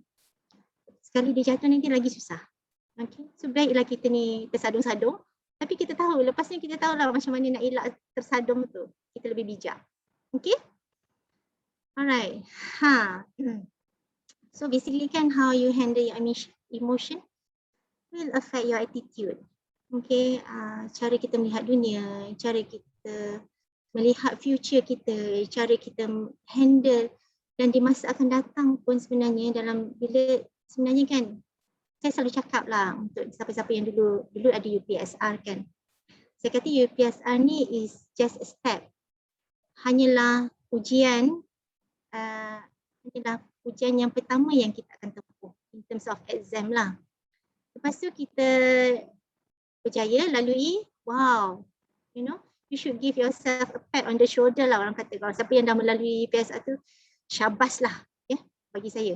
Sekali dia jatuh nanti lagi susah. Okay. So baiklah kita ni tersadung-sadung. Tapi kita tahu, lepas ni kita tahulah macam mana nak elak tersadung tu. Kita lebih bijak. Okay? Alright. So basically kan how you handle your emotion will affect your attitude. Okay, cara kita melihat dunia, cara kita melihat future kita, cara kita handle dan di masa akan datang pun sebenarnya bila sebenarnya kan saya selalu cakap lah untuk siapa-siapa yang dulu ada UPSR kan. Saya kata UPSR ni is just a step. Hanyalah ujian yang pertama yang kita akan tempuh in terms of exam lah. Lepas tu kita berjaya lalui, wow, you know, you should give yourself a pat on the shoulder lah orang kata. Kalau siapa yang dah melalui UPSR tu, syabas lah ya, bagi saya.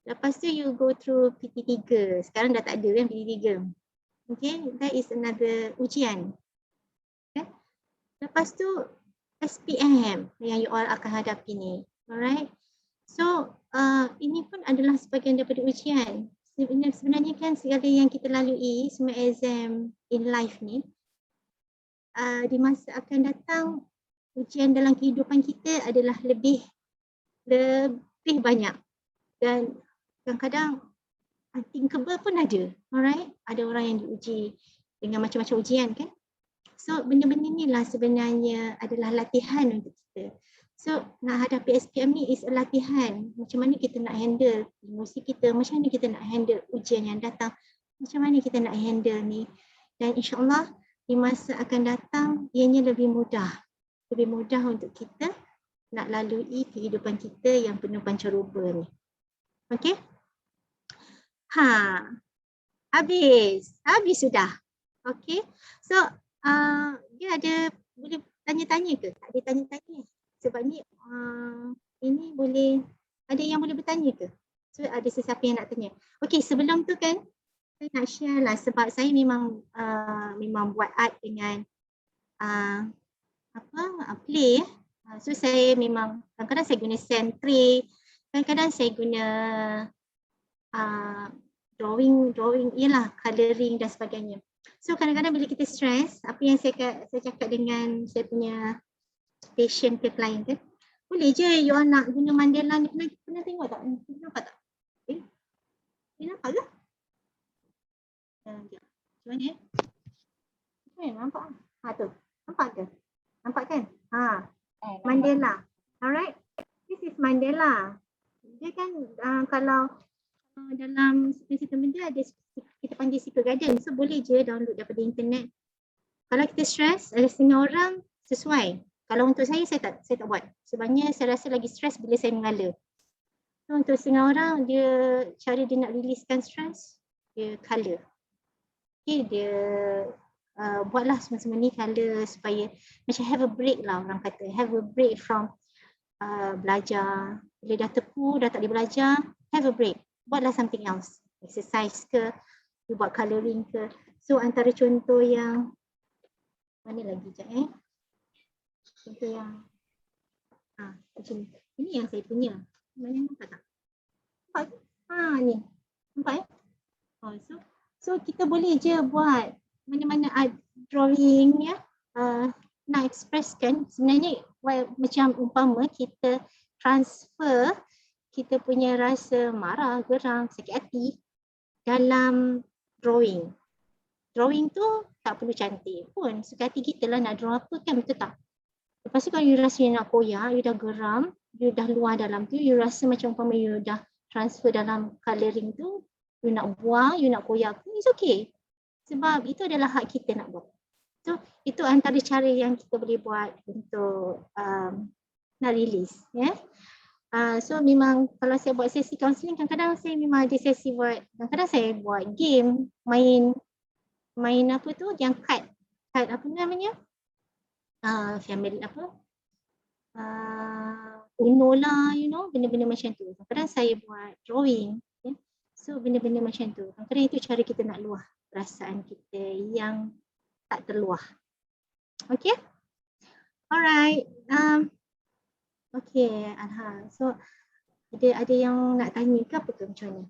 Lepas tu you go through PT3. Sekarang dah tak ada kan PT3. Okay, that is another ujian. Okay. Lepas tu SPM yang you all akan hadapi ni. Alright. So ini pun adalah sebahagian daripada ujian. Sebenarnya kan segala yang kita lalui, semua exam in life ni, di masa akan datang, ujian dalam kehidupan kita adalah lebih banyak. Dan kadang-kadang unthinkable pun ada. Alright, ada orang yang diuji dengan macam-macam ujian kan. So benda-benda ni lah sebenarnya adalah latihan untuk kita. So nak hadapi SPM ni is a latihan. Macam mana kita nak handle emosi kita, macam mana kita nak handle ujian yang datang, macam mana kita nak handle ni. Dan insyaAllah di masa akan datang ianya lebih mudah. Lebih mudah untuk kita nak lalui kehidupan kita yang penuh pancaroba ni. Okay. Habis sudah. Okay. So dia ada boleh tanya-tanya ke? Tak ada tanya-tanya. Sebab ni ini boleh ada yang boleh bertanya ke? So ada sesiapa yang nak tanya. Okay, sebelum tu kan saya nak share lah sebab saya memang buat art dengan play. So saya memang kadang-kadang saya guna sand tray, kadang-kadang saya guna drawing ialah colouring dan sebagainya. So kadang-kadang bila kita stress, apa yang saya cakap dengan saya punya patient ke klien kan, boleh je you all nak guna mandala ni, pernah tengok tak? Nampak tak? Nampak ke? Macam mana ya? Nampak? Tu. Nampak ke? Nampak kan? Mandala. Alright. This is mandala. Dia kan kalau dalam sistem dia ada kita panggil secret garden. So boleh je download daripada internet. Kalau kita stress, ada setengah orang sesuai. Kalau untuk saya tak buat. Sebabnya saya rasa lagi stress bila saya mengala. So untuk setengah orang cara dia nak releasekan stress, dia colour. Okay, dia buatlah semua ni colour supaya macam have a break lah orang kata. Have a break from belajar. Bila dah tepu, dah tak boleh belajar, have a break. Buatlah something else. Exercise ke, you buat colouring ke. So antara contoh yang mana lagi sekejap contoh yang macam ni. Ini yang saya punya. Mana nampak tak? Nampak? Ni. Nampak So kita boleh je buat mana-mana drawing ya, nak expresskan sebenarnya macam umpama kita transfer kita punya rasa marah, geram, sakit hati dalam drawing. Drawing tu tak perlu cantik pun, suka hati kita lah nak draw apa kan, betul tak? Lepas tu kalau you rasa you nak koyak, you dah geram, you dah luar dalam tu, you rasa macam umpama you dah transfer dalam colouring tu, you nak buang, you nak koyak pun, it's okay. Sebab itu adalah hak kita nak buat. So itu antara cara yang kita boleh buat untuk nak release. Yeah? So memang kalau saya buat sesi counselling, kadang-kadang saya memang ada sesi buat, kadang-kadang saya buat game, main apa tu yang card apa namanya? Family apa? Uno lah, you know, benda-benda macam tu. Kadang-kadang saya buat drawing. Yeah? So benda-benda macam tu. Kadang-kadang itu cara kita nak luah perasaan kita yang tak terluah. Okay? Alright. Okay, so ada yang nak tanya ke apa ke macam mana?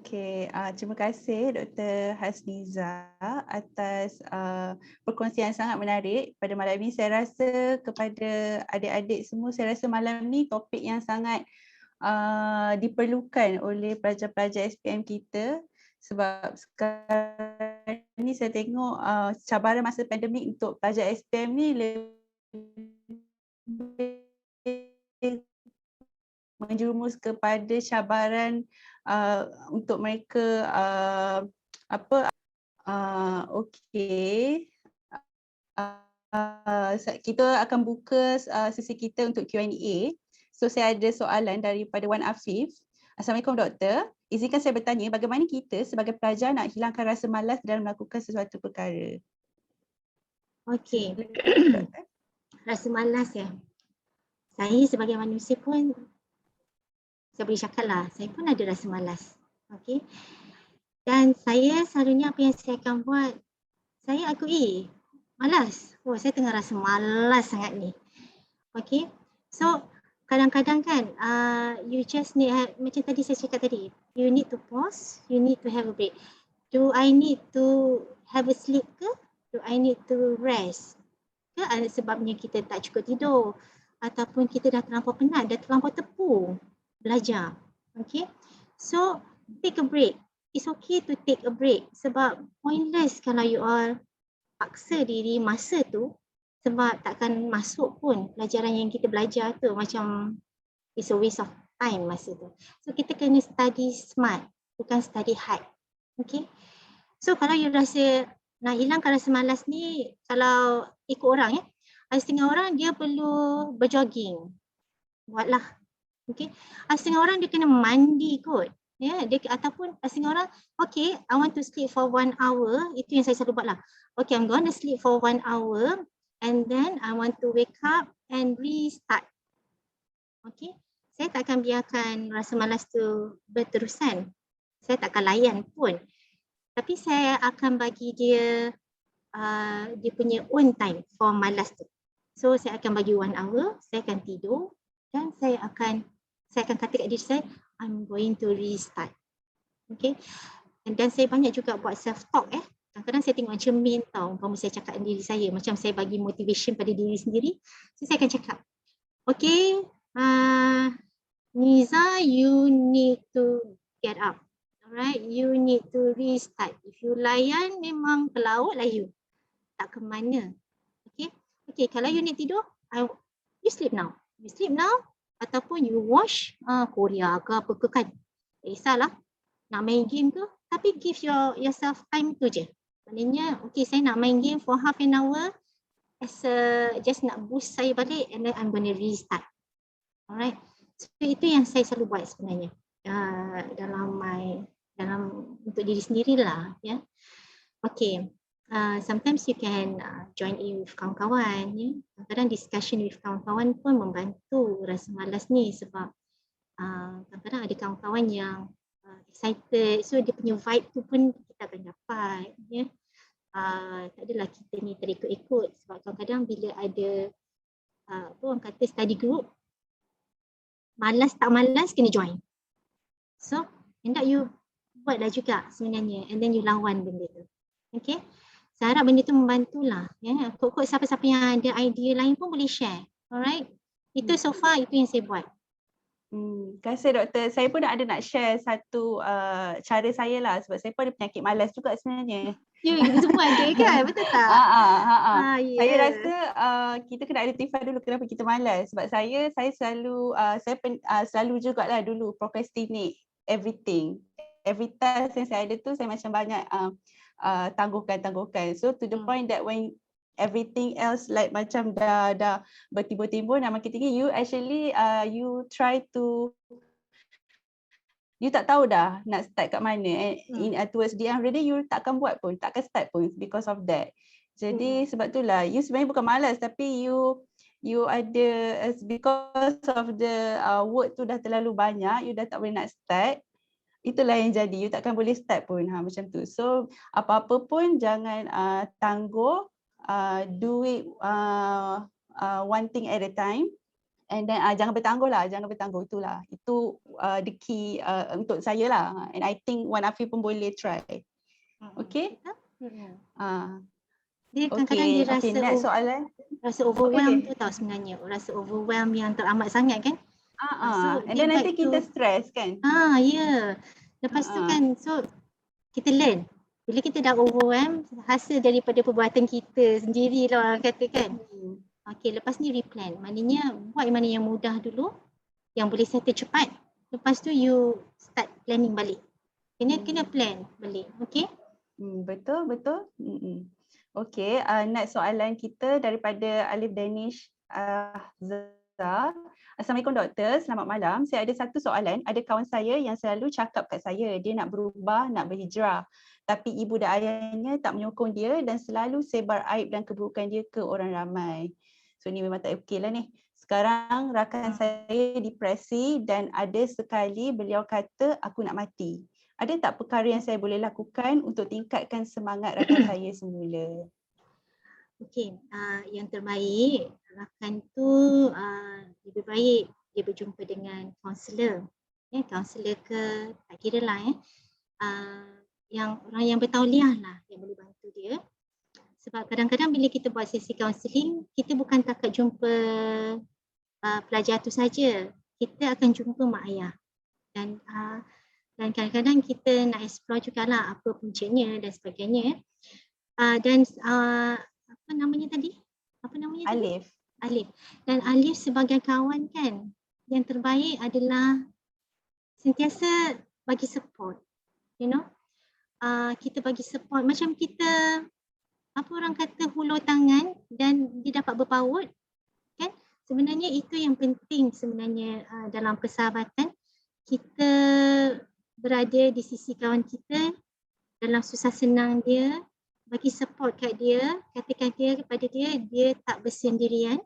Okay, terima kasih Dr. Hasniza atas perkongsian sangat menarik pada malam ini. Saya rasa kepada adik-adik semua, saya rasa malam ni topik yang sangat diperlukan oleh pelajar-pelajar SPM kita, sebab sekarang ni saya tengok cabaran masa pandemik untuk pelajar SPM ni lebih menjerumus kepada cabaran untuk mereka okey. Kita akan buka sesi kita untuk Q&A. So saya ada soalan daripada Wan Afif. Assalamualaikum doktor. Izinkan saya bertanya, bagaimana kita sebagai pelajar nak hilangkan rasa malas dalam melakukan sesuatu perkara? Okey. Rasa malas ya. Saya sebagai manusia pun, saya boleh cakap lah, saya pun ada rasa malas. Okey. Dan saya selalunya apa yang saya akan buat, saya akui malas. Oh, saya tengah rasa malas sangat ni. Okey. So kadang-kadang kan you just need, macam tadi saya cakap tadi, you need to pause, you need to have a break. Do I need to have a sleep ke? Do I need to rest? Ke ada sebabnya kita tak cukup tidur, ataupun kita dah terlampau penat, dah terlampau tepu belajar. Okay, so take a break. It's okay to take a break, sebab pointless kalau you all paksa diri masa tu, sebab takkan masuk pun pelajaran yang kita belajar tu, macam it's a waste of time masa tu. So kita kena study smart, bukan study hard. Okay, so kalau you rasa nak hilangkan rasa malas ni, kalau ikut orang ya, ada setengah orang dia perlu berjogging, buatlah. Okay, ada setengah orang dia kena mandi kot. Ya, dia, ataupun setengah orang, okay, I want to sleep for 1 hour, itu yang saya selalu buat lah. Okay, I'm going to sleep for 1 hour and then I want to wake up and restart. Okay, saya tak akan biarkan rasa malas tu berterusan. Saya tak akan layan pun. Tapi saya akan bagi dia dia punya own time for malas tu. So saya akan bagi 1 hour, saya akan tidur dan saya akan kata kat diri saya, I'm going to restart. Okay. Dan saya banyak juga buat self-talk Kadang-kadang saya tengok cermin tau, umpama saya cakap dengan diri saya, macam saya bagi motivation pada diri sendiri. So saya akan cakap, okay, Niza, you need to get up. Alright, you need to restart. If you layan, memang ke laut lah you. Tak ke mana. Okay, okay, kalau you need tidur, you sleep now. You sleep now, ataupun you watch Korea ke apa ke kan. Tak kisahlah, nak main game ke, tapi give yourself time tu je. Maknanya, okay, saya nak main game for half an hour, just nak boost saya balik, and then I'm going to restart. Alright, so itu yang saya selalu buat sebenarnya dalam untuk diri sendirilah ya. Okay, sometimes you can join in with kawan-kawan ya. Kadang-kadang discussion with kawan-kawan pun membantu rasa malas ni, sebab kadang-kadang ada kawan-kawan yang excited, so dia punya vibe tu pun kita akan dapat ya. Tak adalah kita ni terikut-ikut, sebab kadang-kadang bila ada apa orang kata study group, malas tak malas kena join. So hendak you buatlah juga sebenarnya, and then you lawan benda tu. Okay, Saya harap benda tu membantulah. Ya. Kok siapa-siapa yang ada idea lain pun boleh share. Alright. Itu so far itu yang saya buat. Terima kasih doktor. Saya pun nak share satu cara saya lah sebab saya pun ada penyakit malas juga sebenarnya. Ya, kita semua ada kan? Betul tak? Saya rasa kita kena identify dulu kenapa kita malas. Sebab saya selalu selalu jugalah dulu procrastinate everything. Every task yang saya ada tu saya macam banyak tangguhkan. So to the point that when everything else like macam dah bertimbun-timbun dah makin tinggi, you actually you try to, you tak tahu dah nak start kat mana, and towards the end already you takkan buat pun, takkan start pun because of that. Jadi sebab itulah you sebenarnya bukan malas tapi you ada because of the work tu dah terlalu banyak, you dah tak boleh nak start. Itulah yang jadi, you takkan boleh start pun macam tu. So apa-apa pun jangan tangguh, do it one thing at a time, and then jangan bertangguh itulah. Itu the key untuk saya lah, and I think Wan Afi pun boleh try. Okay? Dia kadang-kadang dia rasa next soalan. Rasa overwhelm tu tau sebenarnya. Rasa overwhelm yang teramat sangat kan. So, and then nanti kita stress kan. Ya. Lepas tu kan, so kita learn. Bila kita dah overwhelm, hasil daripada perbuatan kita sendiri lah orang kata kan. Okay, lepas ni replan. Maknanya buat mana yang mudah dulu, yang boleh settle cepat. Lepas tu you start planning balik. Kena plan balik. Okay? Betul. Okay, next soalan kita daripada Alif Danish Zah. Assalamualaikum doktor, selamat malam. Saya ada satu soalan. Ada kawan saya yang selalu cakap kat saya dia nak berubah, nak berhijrah. Tapi ibu dan ayahnya tak menyokong dia dan selalu sebar aib dan keburukan dia ke orang ramai. So ni memang tak okey lah ni. Sekarang rakan saya depresi dan ada sekali beliau kata aku nak mati. Ada tak perkara yang saya boleh lakukan untuk tingkatkan semangat rakan saya semula? Okey, yang terbaik rakan tu lebih baik dia berjumpa dengan kaunselor. Ya, kaunselor ke tak kira lah yang orang yang bertauliah lah yang boleh bantu dia. Sebab kadang-kadang bila kita buat sesi kaunseling, kita bukan takat jumpa pelajar tu saja. Kita akan jumpa mak ayah. Dan kadang-kadang kita nak explore jugalah apa puncanya dan sebagainya. Dan apa namanya tadi? Alif. Alif. Dan Alif sebagai kawan kan, yang terbaik adalah sentiasa bagi support. You know? Kita bagi support macam kita, apa orang kata, hulur tangan dan dia dapat berpaut. Kan? Sebenarnya itu yang penting sebenarnya dalam persahabatan. Kita berada di sisi kawan kita dalam susah senang dia, bagi support kat dia, katakan dia kepada dia, dia tak bersendirian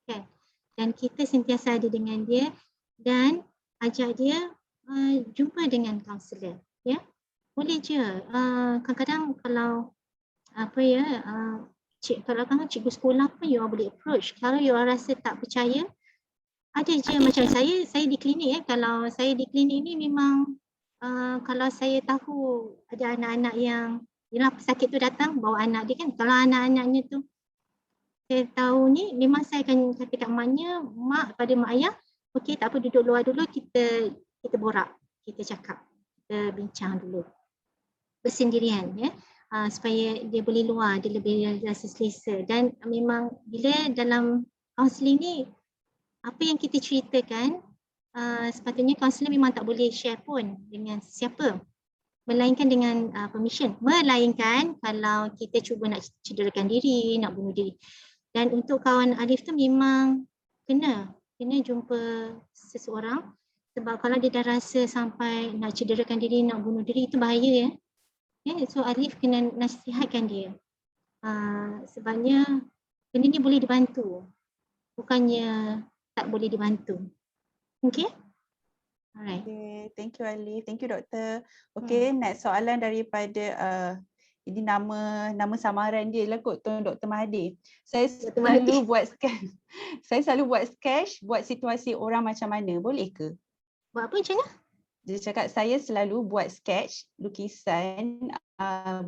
kan. Dan kita sentiasa ada dengan dia dan ajak dia jumpa dengan kaunselor ya. Boleh je. Kadang-kadang kalau kalau kamu cikgu sekolah pun you boleh approach. Kalau you rasa tak percaya, ada je macam saya di klinik kalau saya di klinik ni memang kalau saya tahu ada anak-anak yang yelah pesakit tu datang bawa anak dia kan, kalau anak-anaknya tu saya tahu ni memang saya akan kata kat maknya, mak pada mak ayah, okey tak apa duduk luar dulu, kita borak, kita cakap, kita bincang dulu bersendirian ya, supaya dia boleh luar, dia lebih rasa selesa. Dan memang bila dalam kaunseling ni apa yang kita ceritakan sepatutnya kaunselor memang tak boleh share pun dengan siapa. Melainkan dengan permission. Melainkan kalau kita cuba nak cederakan diri, nak bunuh diri. Dan untuk kawan Alif tu memang kena jumpa seseorang. Sebab kalau dia dah rasa sampai nak cederakan diri, nak bunuh diri, itu bahaya ya. So Alif kena nasihatkan dia. Sebabnya benda ni boleh dibantu. Bukannya tak boleh dibantu. Okay? Alright. Okay, thank you Alif, thank you doktor. Okay, next soalan daripada ini nama samaran dia lah kot, Dr. Mahathir. Saya selalu buat sketch buat situasi orang macam mana, boleh ke? Buat apa macam mana? Dia cakap saya selalu buat sketch, lukisan,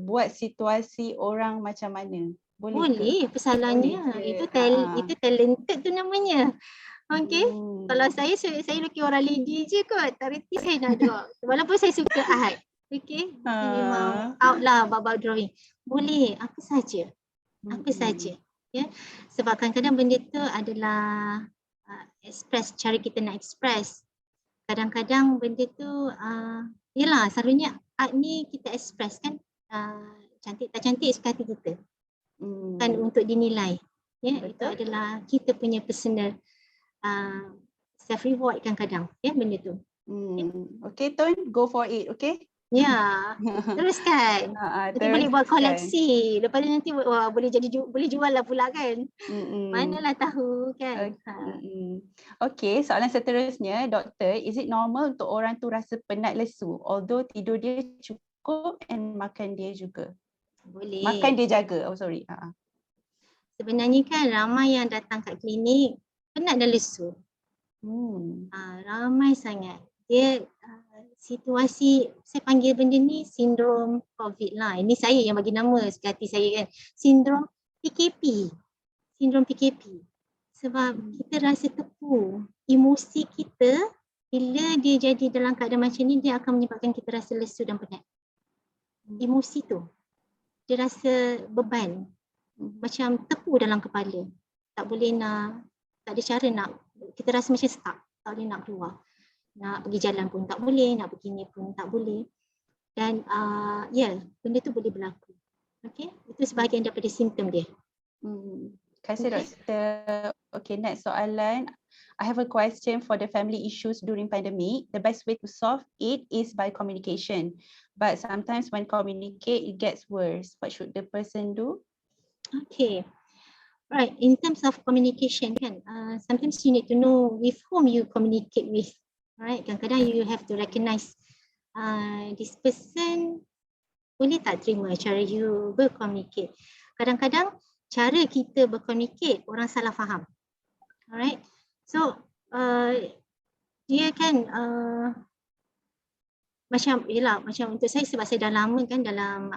buat situasi orang macam mana. Boleh ke? Boleh, apa salahnya? Boleh ke? Itu talented tu namanya. Okey. Kalau Hmm. saya lukis orang lady je kot. Tak reti saya nak draw. Walaupun saya suka art. Okey. Saya memang out lah bab drawing. Boleh, apa saja. Apa saja. Ya. Sebab kadang-kadang benda tu adalah express, cara kita nak express. Kadang-kadang benda tu yelah, selalunya art ni kita express kan, cantik tak cantik suka hati kita, bukan untuk dinilai. Ya, itu adalah kita punya personal self reward kadang-kadang ya benda tu. Okay Tun, go for it, okay? Ya, teruskan. Nanti boleh buat koleksi. Lepas tu nanti wah, boleh jual lah pula kan. Manalah tahu kan. Okay, soalan seterusnya, doktor, is it normal untuk orang tu rasa penat lesu although tidur dia cukup and makan dia juga? Boleh. Makan dia jaga, oh sorry. Sebenarnya kan ramai yang datang kat klinik penat dan lesu. Ramai sangat. Dia situasi, saya panggil benda ni sindrom COVID lah. Ini saya yang bagi nama suka hati saya kan. Sindrom PKP. Sindrom PKP. Sebab kita rasa tepu. Emosi kita bila dia jadi dalam keadaan macam ni, dia akan menyebabkan kita rasa lesu dan penat. Emosi tu. Dia rasa beban. Macam tepu dalam kepala. Tak boleh nak, tak ada cara nak, kita rasa macam stuck. Tak boleh nak keluar. Nak pergi jalan pun tak boleh, nak pergi ni pun tak boleh. Dan benda tu boleh berlaku. Okay, itu sebahagian daripada simptom dia. Terima kasih doktor. Okay, next soalan. I have a question for the family issues during pandemic. The best way to solve it is by communication. But sometimes when communicate, it gets worse. What should the person do? Okay. Right, in terms of communication kan, sometimes you need to know with whom you communicate with. Right, kadang-kadang you have to recognize this person boleh tak terima cara you berkomunikate. Kadang-kadang cara kita berkomunikate orang salah faham. Alright, so dia kan macam untuk saya sebab saya dah lama kan dalam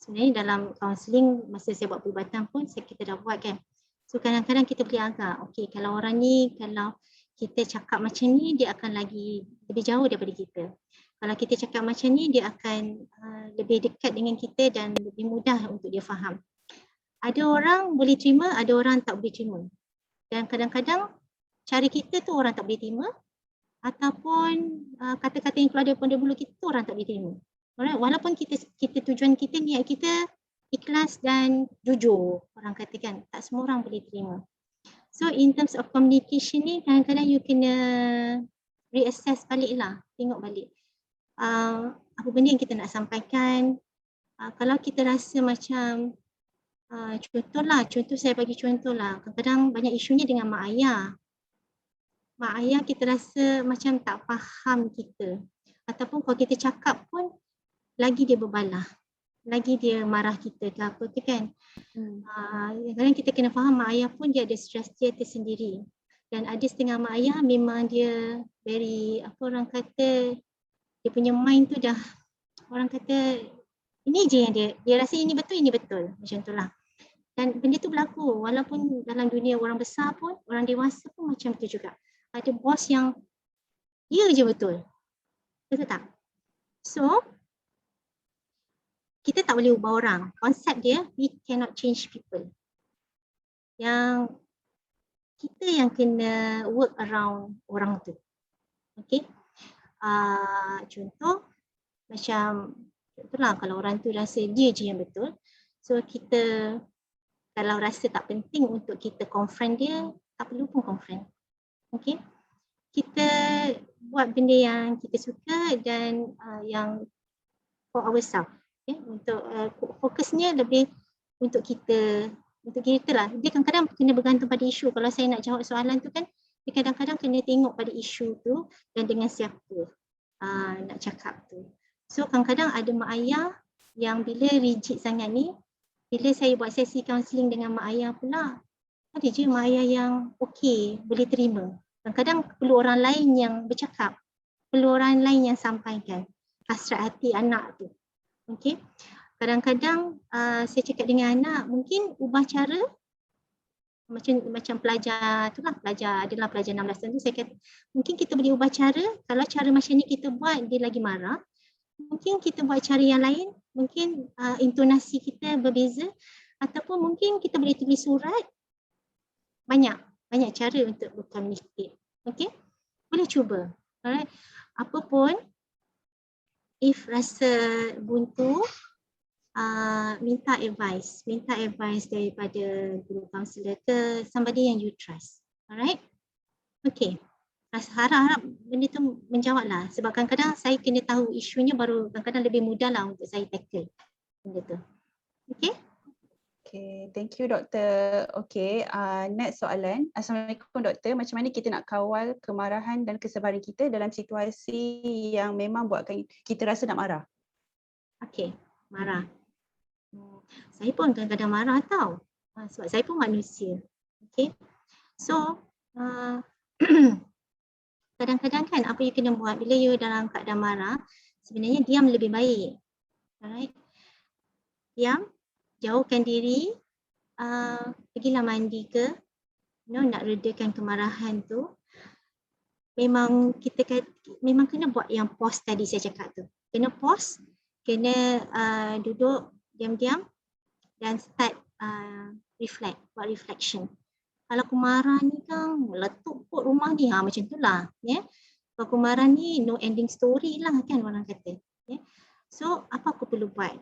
sebenarnya dalam counselling masa saya buat perubatan pun kita dah buat kan. So kadang-kadang kita boleh agak, okay kalau orang ni, kalau kita cakap macam ni dia akan lagi lebih jauh daripada kita. Kalau kita cakap macam ni dia akan lebih dekat dengan kita dan lebih mudah untuk dia faham. Ada orang boleh terima, ada orang tak boleh terima. Dan kadang-kadang cara kita tu orang tak boleh terima ataupun kata-kata yang keluar daripada mulut kita tu orang tak boleh terima. Alright, walaupun kita tujuan kita, niat kita ikhlas dan jujur, orang katakan tak semua orang boleh terima. So in terms of communication ni kadang-kadang you kena reassess balik lah, tengok balik apa benda yang kita nak sampaikan. Kalau kita rasa macam contoh saya bagi contoh lah, kadang-kadang banyak isunya dengan mak ayah. Mak ayah kita rasa macam tak faham kita, ataupun kalau kita cakap pun lagi dia berbalah, lagi dia marah kita ke apa ke kan. Kadang kita kena faham mak ayah pun dia ada stres dia tersendiri. Dan ada setengah mak ayah memang dia very, apa orang kata, dia punya mind tu dah, orang kata ini je yang dia rasa ini betul, macam tu lah. Dan benda tu berlaku walaupun dalam dunia orang besar pun, orang dewasa pun macam tu juga. Ada bos yang dia je betul. Betul tak? So, kita tak boleh ubah orang. Konsep dia, we cannot change people. Yang kita yang kena work around orang tu. Okay? Contoh, macam contohlah kalau orang tu rasa dia je yang betul. So kita kalau rasa tak penting untuk kita confront dia, tak perlu pun confront. Okay? Kita buat benda yang kita suka dan yang for ourselves. Okay? Untuk fokusnya lebih untuk kita lah. Dia kadang-kadang kena bergantung pada isu. Kalau saya nak jawab soalan tu kan, dia kadang-kadang kena tengok pada isu tu dan dengan siapa nak cakap tu. So kadang-kadang ada mak ayah yang bila rigid sangat ni, bila saya buat sesi kaunseling dengan mak ayah pula, ada je mak ayah yang okey, boleh terima. Kadang-kadang perlu orang lain yang bercakap perlu orang lain yang sampaikan hasrat hati anak tu. Okey. Kadang-kadang saya cakap dengan anak, mungkin ubah cara macam pelajar tu lah, pelajar 16 tahun tu, saya kata mungkin kita boleh ubah cara. Kalau cara macam ni kita buat dia lagi marah, mungkin kita buat cara yang lain, mungkin intonasi kita berbeza, ataupun mungkin kita boleh tulis surat. Banyak cara untuk berkomunikasi. Okey, boleh cuba. Alright. Apapun, if rasa buntu, minta advice daripada guru kaunselor ke somebody yang you trust. Alright. Okay. Harap benda tu menjawab lah. Sebab kadang-kadang saya kena tahu isunya baru kadang-kadang lebih mudah lah untuk saya tackle benda tu. Okay. Okay, thank you doktor. Okay, next soalan. Assalamualaikum doktor. Macam mana kita nak kawal kemarahan dan kesabaran kita dalam situasi yang memang buatkan kita rasa nak marah? Okay, marah. Saya pun kadang-kadang marah tau. Sebab saya pun manusia. Okay. So, kadang-kadang kan apa you kena buat bila you dalam keadaan marah, sebenarnya diam lebih baik. Alright. Diam, jauhkan diri, pergilah mandi ke, nak redakan kemarahan tu. Memang kena buat yang pause tadi saya cakap tu. Kena pause, kena duduk diam-diam dan start buat reflection. Kalau aku marah ni kan meletup kot rumah ni, macam tu lah. Yeah? Kalau aku marah ni no ending story lah kan orang kata. Yeah? So apa aku perlu buat?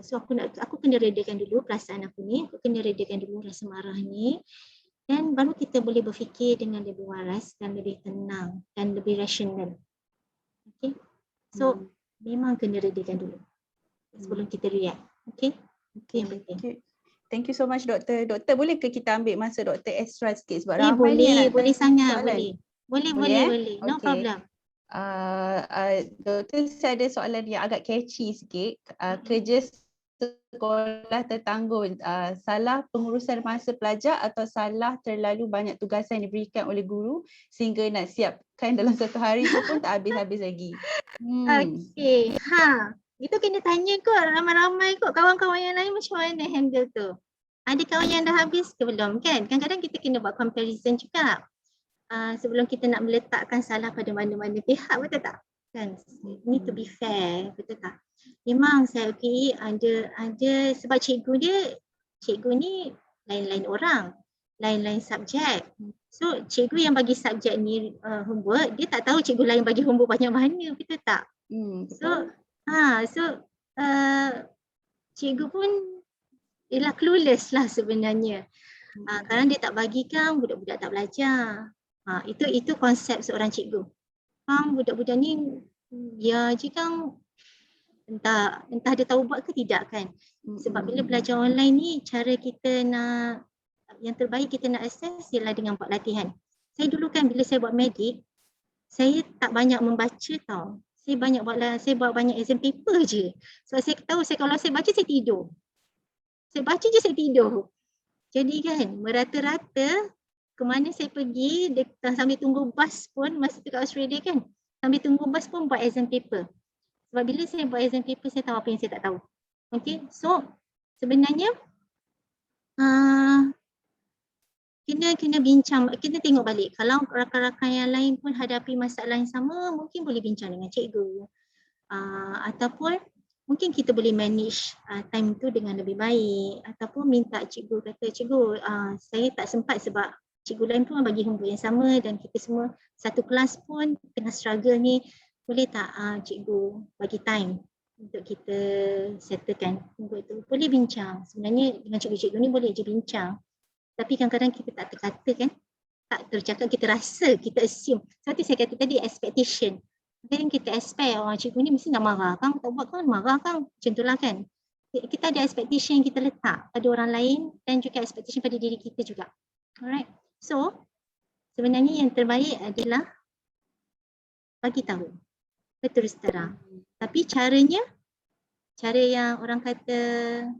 So aku kena redakan dulu perasaan aku ni, aku kena redakan dulu rasa marah ni, dan baru kita boleh berfikir dengan lebih waras dan lebih tenang dan lebih rasional. Okay? So memang kena redakan dulu sebelum kita react. Okay? Okay, thank you so much doktor. Doktor, boleh ke kita ambil masa doktor extra sikit sebab ramai boleh, ni yang nak boleh tanya sangat, soalan. Boleh. No Okay. problem. Doktor, saya ada soalan yang agak catchy sikit. Kerja sekolah tertanggung, salah pengurusan masa pelajar atau salah terlalu banyak tugasan yang diberikan oleh guru sehingga nak siapkan dalam satu hari tu pun tak habis-habis lagi. Okay, itu kena tanya kot ramai-ramai kot kawan-kawan yang lain macam mana handle tu. Ada kawan yang dah habis ke belum kan? Kadang-kadang kita kena buat comparison juga. Sebelum kita nak meletakkan salah pada mana-mana pihak, betul tak? Kan? Need to be fair, betul tak? Memang saya ada sebab cikgu ni lain-lain orang, lain-lain subjek. So cikgu yang bagi subjek ni homework, dia tak tahu cikgu lain bagi homework banyak mana, betul tak? So cikgu pun ialah clueless lah sebenarnya. Kadang dia tak bagikan, budak-budak tak belajar. Itu konsep seorang cikgu. Budak-budak ni dia je kan entah dia tahu buat ke tidak kan. Sebab bila belajar online ni, cara kita nak yang terbaik kita nak access ialah dengan buat latihan. Saya dulu kan bila saya buat medik, saya tak banyak membaca tau. Saya buat banyak exam paper je. Sebab saya tahu kalau saya baca saya tidur. Saya baca je saya tidur. Jadi kan merata-rata ke mana saya pergi sambil tunggu bas pun, masa tu kat Australia kan, sambil tunggu bas pun buat exam paper. Sebab bila saya buat exam paper saya tahu apa yang saya tak tahu. Okay, so sebenarnya kena bincang, kita tengok balik. Kalau rakan-rakan yang lain pun hadapi masalah yang sama, mungkin boleh bincang dengan cikgu. Ataupun mungkin kita boleh manage time tu dengan lebih baik. Ataupun minta cikgu kata, cikgu saya tak sempat sebab cikgu lain pun bagi homework yang sama dan kita semua satu kelas pun tengah struggle ni. Boleh tak cikgu bagi time untuk kita settlekan homework tu? Boleh bincang. Sebenarnya dengan cikgu-cikgu ni boleh je bincang. Tapi kadang-kadang kita tak terkata kan, tak tercakap, kita rasa, kita assume. Seperti saya kata tadi, expectation. Kadang kita expect, cikgu ni mesti nak marah kan, tak buat kan, marah kan, macam itulah kan. Kita ada expectation yang kita letak pada orang lain dan juga expectation pada diri kita juga. Alright, so sebenarnya yang terbaik adalah bagi tahu, berterus terang. Tapi cara yang orang kata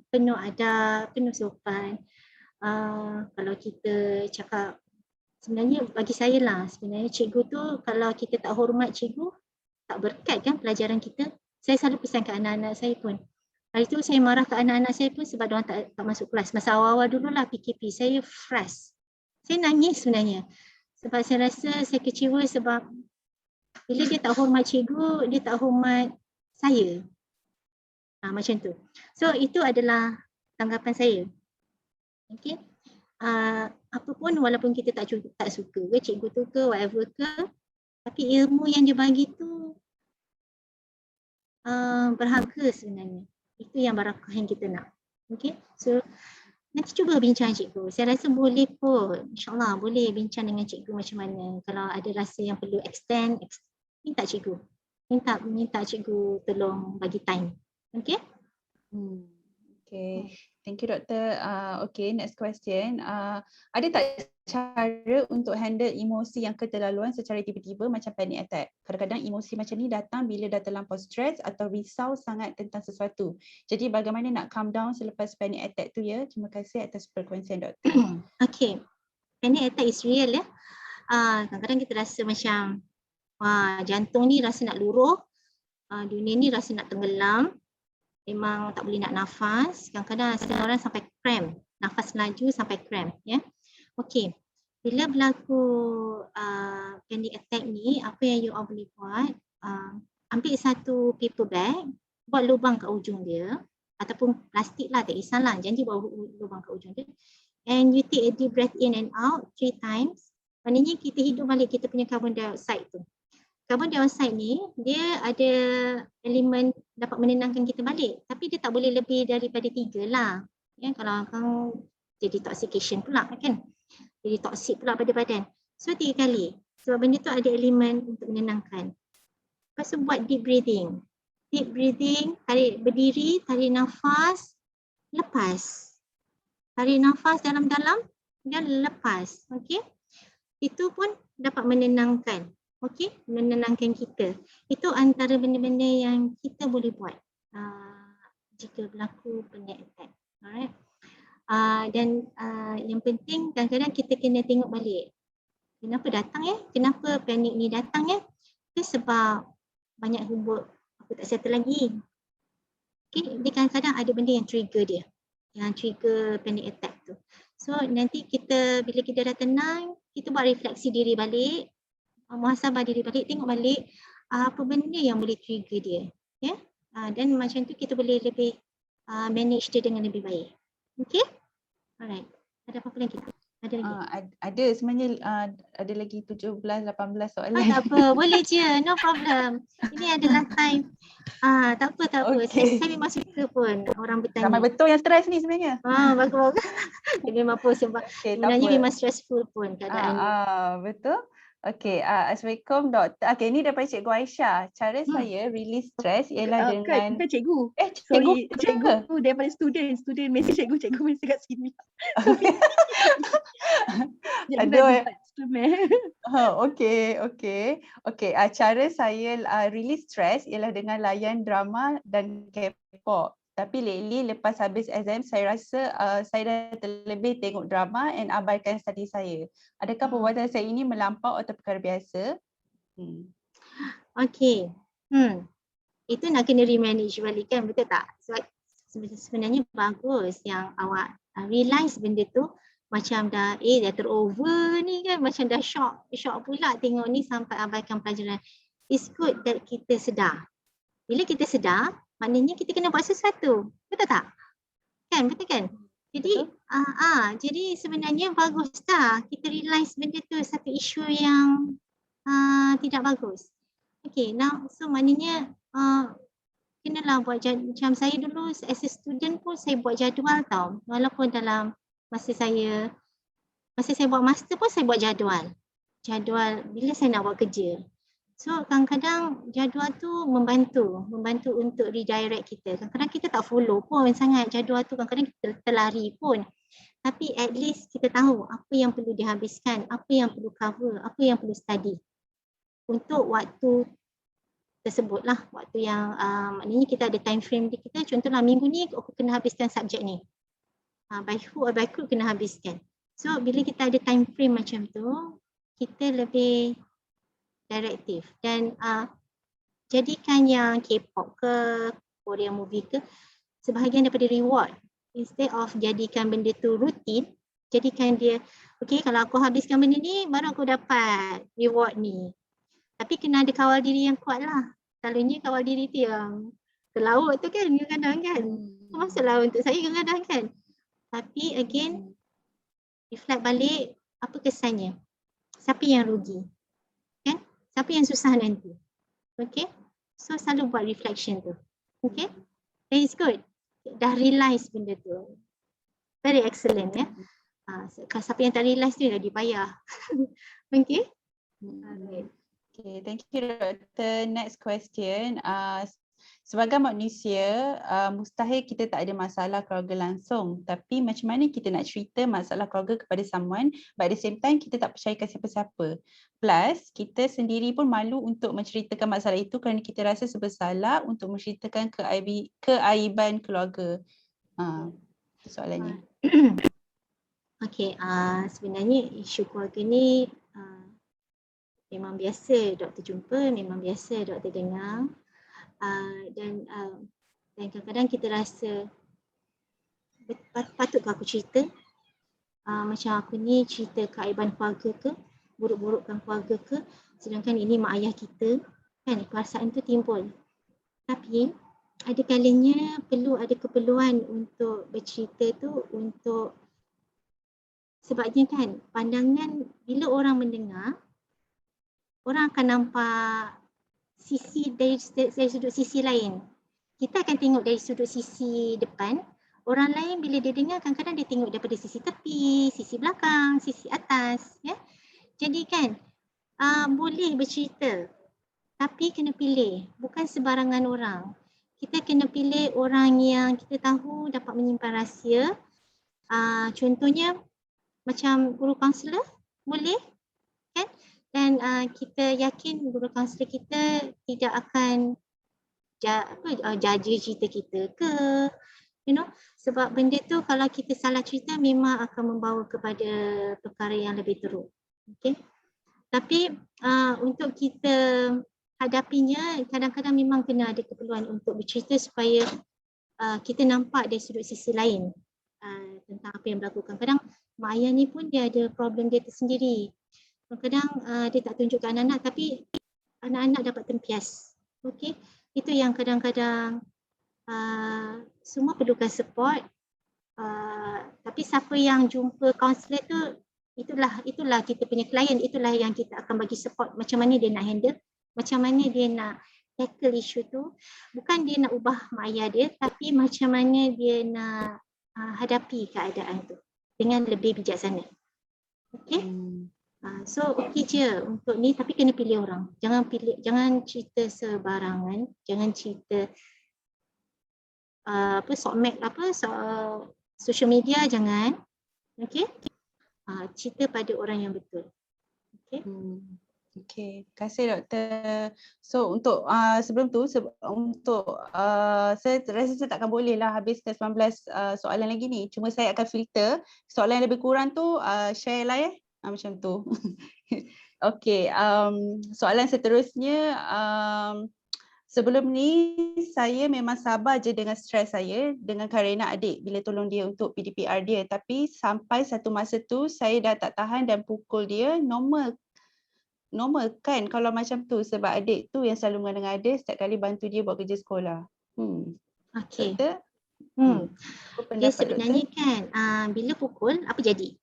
penuh adab, penuh sopan. Kalau kita cakap, sebenarnya bagi saya lah, sebenarnya cikgu tu kalau kita tak hormat cikgu, tak berkat kan pelajaran kita. Saya selalu pesan ke anak-anak saya pun. Hari tu saya marah ke anak-anak saya pun sebab diorang tak masuk kelas. Masa awal-awal dululah PKP, saya frust. Saya nangis sebenarnya. Sebab saya rasa saya kecewa sebab bila dia tak hormat cikgu, dia tak hormat saya. Macam tu. So itu adalah tanggapan saya. Okay. Apa pun walaupun kita tak suka ke cikgu tu ke whatever ke, tapi ilmu yang dia bagi tu berharga sebenarnya. Itu yang barakah yang kita nak. Okay. So nanti cuba bincang cikgu. Saya rasa boleh pun. InsyaAllah boleh bincang dengan cikgu macam mana. Kalau ada rasa yang perlu extend minta cikgu. Minta cikgu tolong bagi time. Okay. Okay. Thank you, Doktor. Okay, next question. Ada tak cara untuk handle emosi yang keterlaluan secara tiba-tiba macam panic attack? Kadang-kadang emosi macam ni datang bila dah terlampau stres atau risau sangat tentang sesuatu. Jadi bagaimana nak calm down selepas panic attack tu ya? Terima kasih atas perkongsian Doktor. Okay. Panic attack is real ya. Kadang-kadang kita rasa macam jantung ni rasa nak luruh. Dunia ni rasa nak tenggelam. Memang tak boleh nak nafas. Kadang-kadang setengah orang sampai cramp. Nafas laju sampai cramp. Ya. Okey. Bila berlaku panic attack ni, apa yang you all boleh buat, ambil satu paper bag, buat lubang kat ujung dia. Ataupun plastik lah, tak kisahlah. Janji buat lubang kat ujung dia. And you take a deep breath in and out 3 times. Maknanya kita hidup balik kita punya carbon dioxide tu. Carbon dioxide ni, dia ada elemen dapat menenangkan kita balik. Tapi dia tak boleh lebih daripada 3 lah. Ya, kalau kau jadi detoxification pula kan. Jadi toksik pula pada badan. So 3 kali. Sebab benda tu ada elemen untuk menenangkan. Lepas tu buat deep breathing. Deep breathing, tarik berdiri, tarik nafas, lepas. Tarik nafas dalam-dalam dan lepas. Okey. Itu pun dapat menenangkan. Okey, menenangkan kita. Itu antara benda-benda yang kita boleh buat jika berlaku panic attack. Alright. Dan yang penting kadang-kadang kita kena tengok balik. Kenapa datang ya? Kenapa panik ni datang ya? Itu sebab banyak homework aku tak settle lagi. Okey, dia kadang-kadang ada benda yang trigger dia. Yang trigger panic attack tu. So nanti kita bila kita dah tenang, kita buat refleksi diri balik. Muhasabah diri balik, tengok balik apa benda yang boleh trigger dia, ya. Dan macam tu kita boleh lebih manage dia dengan lebih baik. Okay? Alright. Ada apa-apa lagi? Ada lagi? Ada sebenarnya ada lagi 17, 18 soalan. Tak apa, boleh je, no problem. Ini adalah time. Tak apa. Okay. Saya memang suka pun orang bertanya. Ramai betul yang stres ni sebenarnya. Bagus. Dia memang pun sebab sebenarnya memang stressful pun keadaan ni. Betul. Okey, Assalamualaikum Doktor. Okey, ni daripada Cikgu Aisyah. Cara saya release stress ialah dengan bukan cikgu. cikgu Daripada student message cikgu message kat sini. Aduh. Okey. Cara saya release stress ialah dengan layan drama dan K-pop. Tapi lately lepas habis exam saya rasa saya dah terlebih tengok drama and abaikan study saya. Adakah perbuatan saya ini melampau atau perkara biasa? Okey. Itu nak kena remanage balik kan, betul tak? Sebab sebenarnya bagus yang awak realise benda tu macam dah terover ni kan, macam dah shock pula tengok ni sampai abaikan pelajaran. It's good that kita sedar. Bila kita sedar, maknanya kita kena buat sesuatu. Betul tak? Kan, betul kan? Jadi jadi sebenarnya bagus tak kita realise benda tu satu isu yang tidak bagus. Okay, now so maknanya kenalah buat macam saya dulu as a student pun saya buat jadual tau. Walaupun dalam masa saya buat master pun saya buat jadual. Jadual bila saya nak buat kerja. So kadang-kadang jadual tu membantu untuk redirect kita. Kadang-kadang kita tak follow pun sangat jadual tu, kadang-kadang kita terlari pun. Tapi at least kita tahu apa yang perlu dihabiskan, apa yang perlu cover, apa yang perlu study. Untuk waktu tersebut lah, waktu yang maknanya kita ada time frame di kita. Contohlah minggu ni aku kena habiskan subjek ni. By who or by who kena habiskan. So bila kita ada time frame macam tu, kita lebih direktif dan jadikan yang K-pop ke, Korean movie ke, sebahagian daripada reward. Instead of jadikan benda tu rutin, jadikan dia, okay, kalau aku habiskan benda ni, baru aku dapat reward ni. Tapi kena ada kawal diri yang kuat lah. Selalunya kawal diri tu yang ke laut tu kan, kadang-kadang kan. Masalah untuk saya kadang-kadang kan. Tapi again, reflect balik apa kesannya. Siapa yang rugi? Kan? Siapa yang susah nanti? Okay? So selalu buat reflection tu. Okay? That is good. Dah realise benda tu. Very excellent ya. Siapa yang tak realise tu lagi payah. Okay? Alright. Okay, thank you Doktor. Next question. Sebagai manusia, mustahil kita tak ada masalah keluarga langsung. Tapi macam mana kita nak cerita masalah keluarga kepada someone, but at the same time kita tak percayakan siapa-siapa. Plus, kita sendiri pun malu untuk menceritakan masalah itu kerana kita rasa bersalah untuk menceritakan keaiban keluarga. Itu soalannya. Okay, sebenarnya isu keluarga ni memang biasa doktor jumpa, memang biasa doktor dengar. Dan kadang-kadang kita rasa patutkah aku cerita? Macam aku ni cerita keaiban keluarga ke, buruk-burukkan keluarga ke, sedangkan ini mak ayah kita, kan perasaan tu timbul. Tapi ada kalanya perlu ada keperluan untuk bercerita tu, untuk sebabnya kan pandangan bila orang mendengar, orang akan nampak sisi dari sudut sisi lain. Kita akan tengok dari sudut sisi depan. Orang lain bila dia dengar kadang-kadang dia tengok daripada sisi tepi, sisi belakang, sisi atas. Ya? Jadi kan boleh bercerita. Tapi kena pilih. Bukan sebarangan orang. Kita kena pilih orang yang kita tahu dapat menyimpan rahsia. Contohnya macam guru kaunselor boleh. Kan? Dan kita yakin guru kaunselor kita tidak akan jaja cerita kita ke, sebab benda tu kalau kita salah cerita memang akan membawa kepada perkara yang lebih teruk. Okay? Tapi untuk kita hadapinya, kadang-kadang memang kena ada keperluan untuk bercerita supaya kita nampak dari sudut sisi lain tentang apa yang berlaku. Kadang mak ayah ni pun dia ada problem dia tersendiri. Kadang dia tak tunjukkan anak-anak tapi anak-anak dapat tempias. Okay? Itu yang kadang-kadang semua perlukan support. Tapi siapa yang jumpa kaunselor tu, itulah kita punya klien, itulah yang kita akan bagi support macam mana dia nak handle, macam mana dia nak tackle isu tu. Bukan dia nak ubah mak ayah dia, tapi macam mana dia nak hadapi keadaan tu dengan lebih bijaksana. Okay? So okey je untuk ni, tapi kena pilih orang. Jangan cerita sebarangan, jangan cerita social media jangan. Okey? Cerita pada orang yang betul. Okey? Okey, terima kasih Doktor. So untuk sebelum tu saya rasa saya takkan boleh lah habiskan 19 soalan lagi ni. Cuma saya akan filter soalan yang lebih kurang tu, share lah ya. Macam tu. Okey, soalan seterusnya, sebelum ni saya memang sabar je dengan stres saya dengan Karina adik bila tolong dia untuk PDPR dia, tapi sampai satu masa tu saya dah tak tahan dan pukul dia. Normal kan kalau macam tu, sebab adik tu yang selalu mengadang dia setiap kali bantu dia buat kerja sekolah. Okey. Doktor? Dia sebenarnya kan bila pukul apa jadi?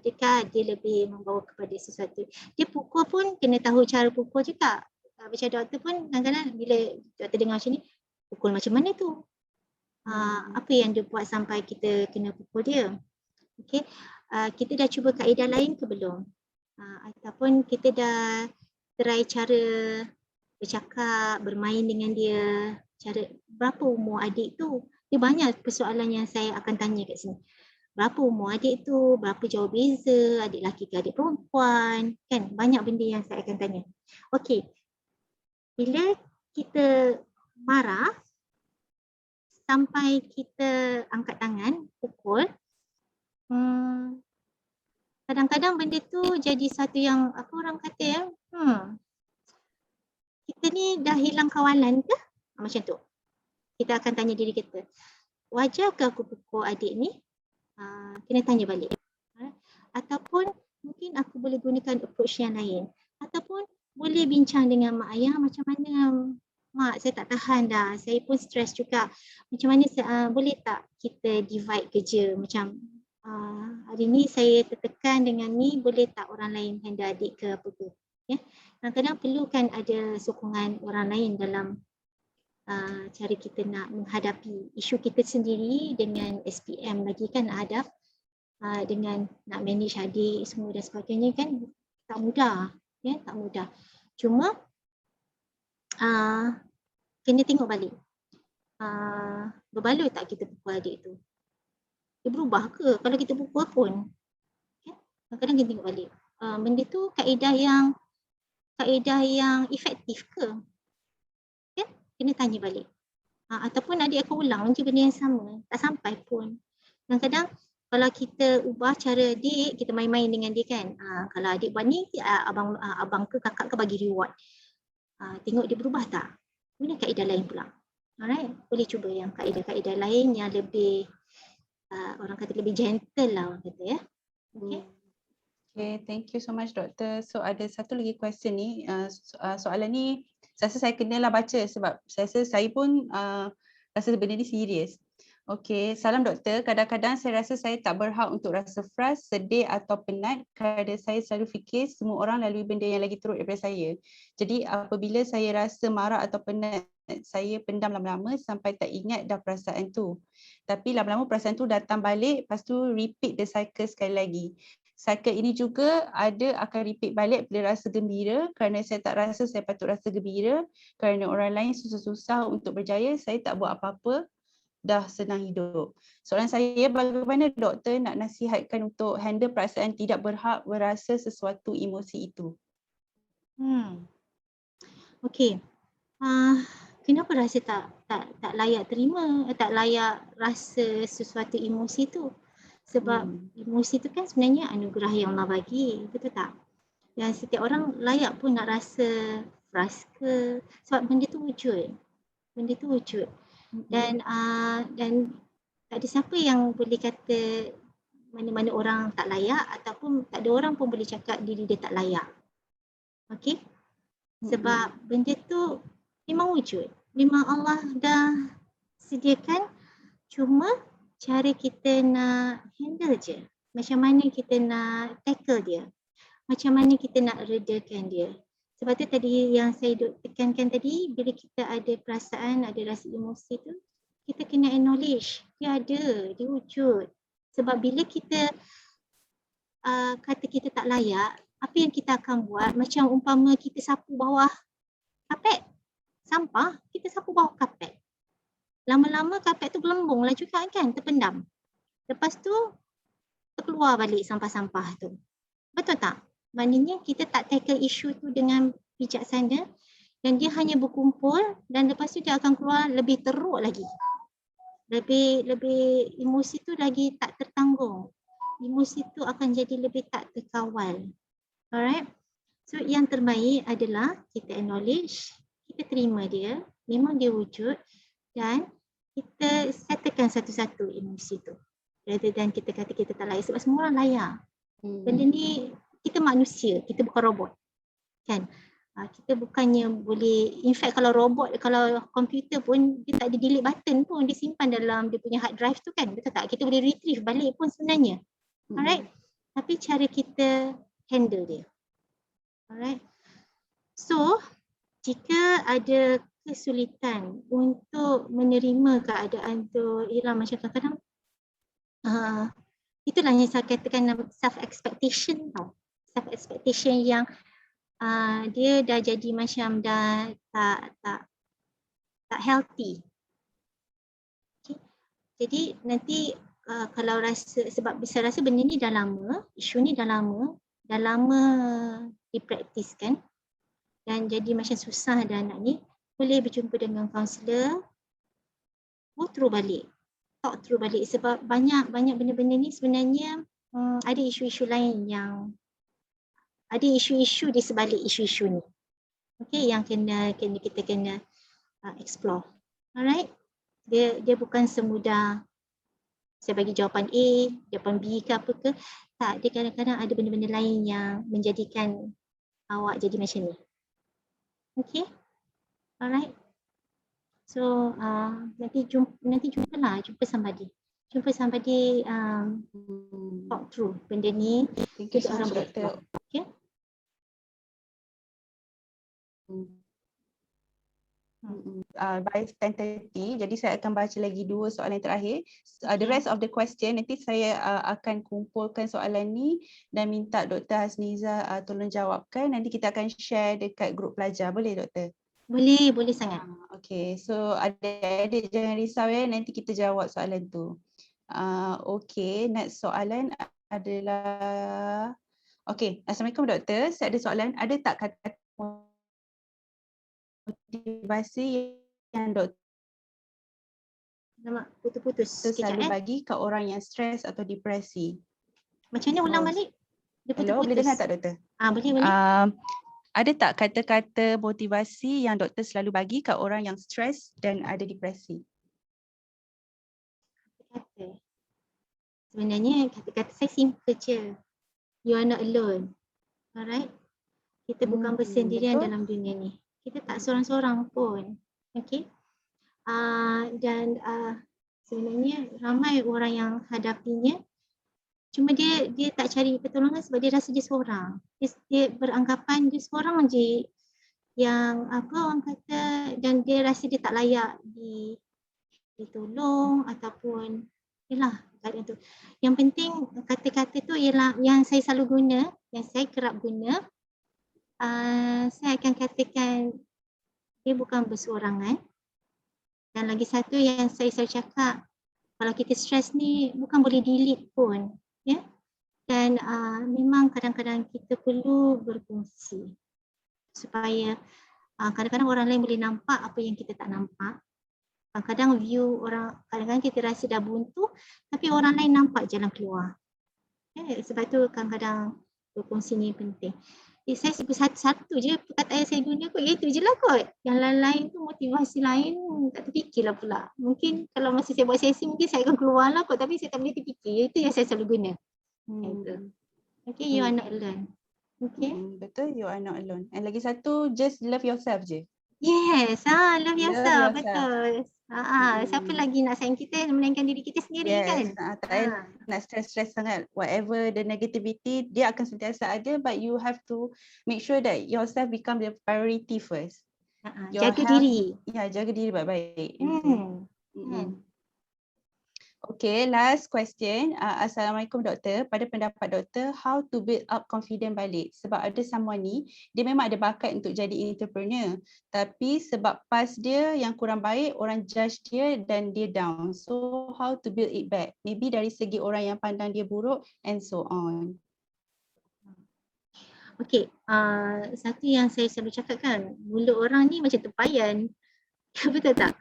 Adakah dia lebih membawa kepada sesuatu? Dia pukul pun kena tahu cara pukul juga. Macam doktor pun kadang-kadang bila doktor dengar macam ni, pukul macam mana tu? Apa yang dia buat sampai kita kena pukul dia? Okay. Kita dah cuba kaedah lain ke belum? Ataupun kita dah try cara bercakap, bermain dengan dia, cara berapa umur adik tu? Dia banyak persoalan yang saya akan tanya kat sini. Berapa umur adik tu, berapa jauh beza, adik lelaki ke adik perempuan, kan banyak benda yang saya akan tanya. Okey, bila kita marah, sampai kita angkat tangan, pukul, kadang-kadang benda tu jadi satu yang, apa orang kata ya, kita ni dah hilang kawalan ke? Macam tu. Kita akan tanya diri kita, wajar ke aku pukul adik ni? Kena tanya balik. Ataupun mungkin aku boleh gunakan approach yang lain. Ataupun boleh bincang dengan mak ayah, macam mana mak, saya tak tahan dah, saya pun stres juga. Macam mana boleh tak kita divide kerja, macam hari ni saya tertekan dengan ni, boleh tak orang lain handle adik ke apa ke. Ya? Kadang-kadang perlukan ada sokongan orang lain dalam cara kita nak menghadapi isu kita sendiri dengan SPM lagi kan ada dengan nak manage adik semua dan sebagainya kan tak mudah, ya, tak mudah. Cuma kena tengok balik, berbaloi tak kita pukul adik tu, dia berubah ke kalau kita pukul pun, ya? Kadang-kadang kena tengok balik, benda tu kaedah yang efektif ke, ya? Kena tanya balik. Ataupun adik akan ulang je benda yang sama, tak sampai pun. Kadang-kadang kalau kita ubah cara adik, kita main-main dengan dia kan, kalau adik buat ni, abang ke kakak ke bagi reward, tengok dia berubah tak, guna kaedah lain pula. Alright, boleh cuba yang kaedah-kaedah lain yang lebih orang kata lebih gentle lah orang kata, ya. Okay. Okay, thank you so much doktor. So ada satu lagi question ni, soalan ni saya rasa saya kenalah baca sebab saya rasa saya pun rasa benda ni serius. Okay, salam doktor. Kadang-kadang saya rasa saya tak berhak untuk rasa frust, sedih atau penat kerana saya selalu fikir semua orang lalui benda yang lagi teruk daripada saya. Jadi apabila saya rasa marah atau penat, saya pendam lama-lama sampai tak ingat dah perasaan tu. Tapi lama-lama perasaan tu datang balik, lepas tu repeat the cycle sekali lagi. Cycle ini juga akan repeat balik bila rasa gembira, kerana saya tak rasa saya patut rasa gembira, kerana orang lain susah-susah untuk berjaya, saya tak buat apa-apa, dah senang hidup. Soalan saya, bagaimana doktor nak nasihatkan untuk handle perasaan tidak berhak berasa sesuatu emosi itu? Okey. Kenapa rasa tak layak terima, tak layak rasa sesuatu emosi tu? Sebab emosi tu kan sebenarnya anugerah yang Allah bagi, betul tak? Dan setiap orang layak pun nak rasa frust ke, sebab benda tu wujud. Benda tu wujud. Dan tak ada siapa yang boleh kata mana-mana orang tak layak, ataupun tak ada orang pun boleh cakap diri dia tak layak. Okey? Sebab benda tu memang wujud. Memang Allah dah sediakan, cuma cara kita nak handle je. Macam mana kita nak tackle dia. Macam mana kita nak redakan dia. Sebab tu tadi yang saya tekankan tadi, bila kita ada perasaan, ada rasa emosi tu, kita kena acknowledge. Dia ada, dia wujud. Sebab bila kita kata kita tak layak, apa yang kita akan buat? Macam umpama kita sapu bawah kapet, sampah, kita sapu bawah kapet. Lama-lama kapet tu gelembung lah juga kan, terpendam. Lepas tu terkeluar balik sampah-sampah tu. Betul tak? Maknanya kita tak tackle isu tu dengan bijaksana dan dia hanya berkumpul dan lepas tu dia akan keluar lebih teruk lagi. Lebih emosi tu lagi tak tertanggung. Emosi tu akan jadi lebih tak terkawal. Alright? So yang terbaik adalah kita acknowledge, kita terima dia, memang dia wujud dan kita settlekan satu-satu emosi tu. Rather than kita kata kita tak layak, sebab semua orang layak. Benda ni kita manusia, kita bukan robot. Kan? Kita bukannya boleh, in fact kalau robot, kalau komputer pun dia tak ada delete button pun, dia simpan dalam dia punya hard drive tu kan, betul tak? Kita boleh retrieve balik pun sebenarnya. Alright? Tapi cara kita handle dia. Alright? So, jika ada kesulitan untuk menerima keadaan tu, ialah macam kadang-kadang itulah yang saya katakan self-expectation tau. Self-expectation yang dia dah jadi macam dah tak healthy. Okay. Jadi nanti kalau rasa, sebab saya rasa benda ni dah lama, isu ni dah lama dipraktiskan dan jadi macam susah dan nak ni, boleh berjumpa dengan kaunselor, go through balik, talk through balik sebab banyak benda-benda ni sebenarnya ada isu-isu lain yang ada isu-isu di sebalik isu-isu ni. Okay, yang kita kena explore. Alright. Dia bukan semudah saya bagi jawapan A, jawapan B ke apa ke. Tak, dia kadang-kadang ada benda-benda lain yang menjadikan awak jadi macam ni. Okay. Alright. So nanti jumpalah, jumpa somebody. Jumpa somebody talk through benda ni. Thank you Kita so much, orang Doktor. Okay. By 10:30, jadi saya akan baca lagi 2 soalan terakhir. The rest of the question nanti saya akan kumpulkan soalan ni dan minta Dr. Hasniza tolong jawabkan. Nanti kita akan share dekat grup pelajar. Boleh, Doktor? Boleh sangat. Okay, so adik-adik jangan risau ya, nanti kita jawab soalan tu. Okay, next soalan adalah, okay, Assalamualaikum Doktor, saya ada soalan, ada tak kata motivasi yang Doktor Nama putus-putus selalu sekejap bagi ke orang yang stres atau depresi? Macam mana ulang balik? Dia Hello, boleh putus-putus. dengar tak Doktor? Boleh. Ada tak kata-kata motivasi yang Doktor selalu bagi ke orang yang stres dan ada depresi? Kata. Sebenarnya kata-kata saya simple je. You are not alone. Alright. Kita bukan bersendirian betul. dalam dunia ni. Kita tak seorang-seorang pun. Okay. Dan sebenarnya ramai orang yang hadapinya. Cuma dia tak cari pertolongan sebab dia rasa dia seorang. Dia beranggapan dia seorang je yang apa orang kata, dan dia rasa dia tak layak ditolong ataupun yalah keadaan tu. Yang penting kata-kata tu ialah yang saya selalu guna, yang saya kerap guna. Saya akan katakan dia bukan berseorangan. Dan lagi satu yang saya selalu cakap, kalau kita stres ni bukan boleh delete pun. Ya? Dan memang kadang-kadang kita perlu berkongsi supaya kadang-kadang orang lain boleh nampak apa yang kita tak nampak. Kadang-kadang view orang, kadang-kadang kita rasa dah buntu tapi orang lain nampak jalan keluar. Sebab tu kadang-kadang berkongsi ni penting. Saya sebut satu je perkataan yang saya guna kot, itu je lah kot. Yang lain-lain tu motivasi lain tak terfikirlah pula. Mungkin kalau masa saya buat sesi mungkin saya akan keluar lah kot, tapi saya tak boleh terfikir. Itu yang saya selalu guna. Okay, you are not alone. Okay. Betul, you are not alone. And lagi satu, just love yourself je. Yes, love yourself, betul. Siapa lagi nak sayang kita melainkan diri kita sendiri kan? Tak payah nak stress sangat. Whatever the negativity, dia akan sentiasa ada, but you have to make sure that yourself become the priority first. Jaga diri. Ya, jaga diri baik-baik. Okay, last question. Assalamualaikum Doktor. Pada pendapat Doktor, how to build up confidence balik? Sebab ada someone ni, dia memang ada bakat untuk jadi entrepreneur. Tapi sebab past dia yang kurang baik, orang judge dia dan dia down. So how to build it back? Maybe dari segi orang yang pandang dia buruk and so on. Okay, satu yang saya selalu cakap kan, mulut orang ni macam tempayan. Betul tak?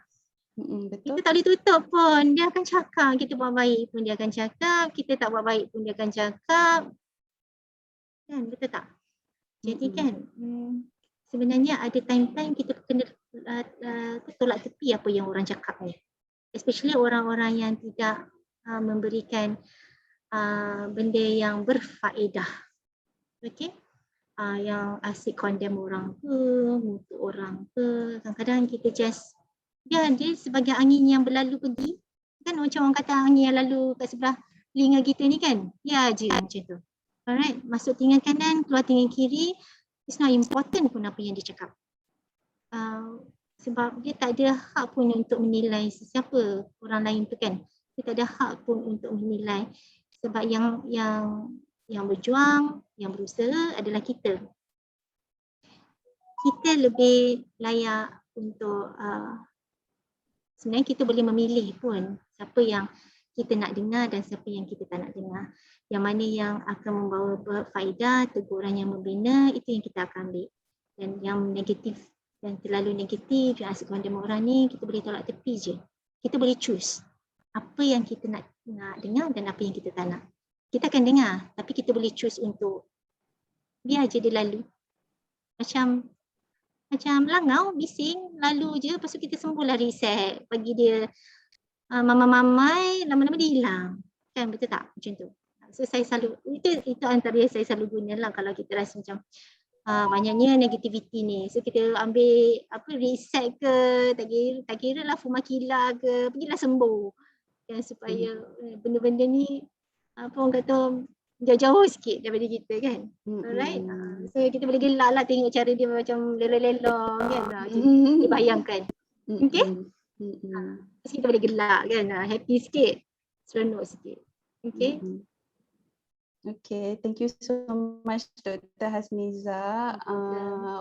Betul. Kita tak boleh tutup pun, dia akan cakap. Kita buat baik pun dia akan cakap, kita tak buat baik pun dia akan cakap. Kan, betul tak? Jadi kan, sebenarnya ada time-time kita kena tolak tepi apa yang orang cakap ni. Especially orang-orang yang tidak memberikan benda yang berfaedah. Okay? Yang asyik condemn orang ke, mutu orang ke. Kadang-kadang kita just dia sebagai angin yang berlalu pergi. Kan macam orang kata angin yang lalu kat sebelah telinga kita ni kan. Ya je macam tu. Alright, masuk telinga kanan, keluar telinga kiri. It's not important pun apa yang dia cakap. Sebab dia tak ada hak pun untuk menilai sesiapa orang lain tu kan. Dia tak ada hak pun untuk menilai. Sebab yang berjuang, yang berusaha adalah kita. Kita lebih layak untuk sebenarnya kita boleh memilih pun siapa yang kita nak dengar dan siapa yang kita tak nak dengar. Yang mana yang akan membawa faedah, teguran yang membina, itu yang kita akan ambil. Dan yang negatif dan terlalu negatif, yang asyik condemn orang ni, kita boleh tolak tepi je. Kita boleh choose apa yang kita nak dengar dan apa yang kita tak nak. Kita akan dengar, tapi kita boleh choose untuk biar je dia lalu. Macam macam langau, bising, lalu je lepas tu kita sembuhlah reset. Bagi dia mamai-mamai, lama-lama dia hilang. Kan betul tak? Macam tu. So saya selalu, itu antara yang saya selalu gunalah kalau kita rasa macam banyaknya negativity ni. So kita ambil reset ke, tak kira lah fumakila ke, pergilah sembuh. Ya, supaya benda-benda ni orang kata jauh-jauh sikit daripada kita kan. Alright. So kita boleh gelak lah tengok cara dia macam lelong-lelong kan. Dia bayangkan. Okay. Terus kita boleh gelak kan. Happy sikit. Seronok sikit. Okay. Okay, thank you so much Dr. Hasmiza.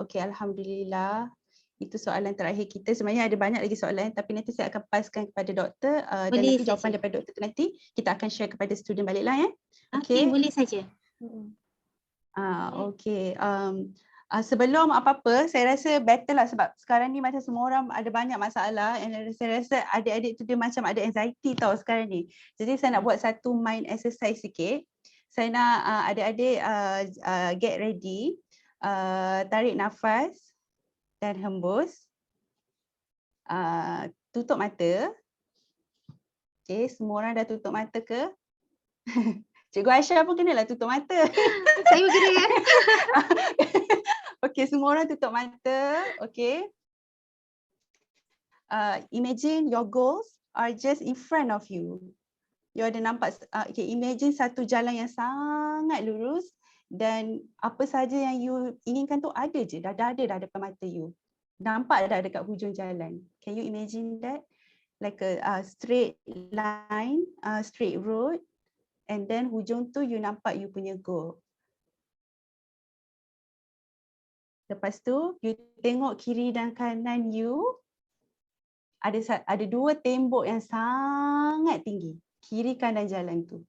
Okay, Alhamdulillah. Itu soalan terakhir kita. Sebenarnya ada banyak lagi soalan tapi nanti saya akan paskan kepada doktor dan nanti jawapan daripada doktor tu nanti kita akan share kepada student baliklah ya. Okay, boleh saja. Okay. Sebelum apa-apa, saya rasa better lah sebab sekarang ni macam semua orang ada banyak masalah and saya rasa adik-adik tu dia macam ada anxiety tau sekarang ni. Jadi saya nak buat satu mind exercise sikit. Saya nak adik-adik get ready, tarik nafas dan hembus. Tutup mata. Okay, semua orang dah tutup mata ke? Cikgu Aisyah pun kenalah tutup mata. Saya pun kena kan? Okay, semua orang tutup mata. Okay. Imagine your goals are just in front of you. You ada nampak, okay, imagine satu jalan yang sangat lurus dan apa saja yang you inginkan tu ada je, dah ada dah depan mata you. Nampak dah dekat hujung jalan. Can you imagine that? Like a straight line, straight road, and then hujung tu you nampak you punya goal. Lepas tu you tengok kiri dan kanan you, ada dua tembok yang sangat tinggi. Kiri kanan jalan tu.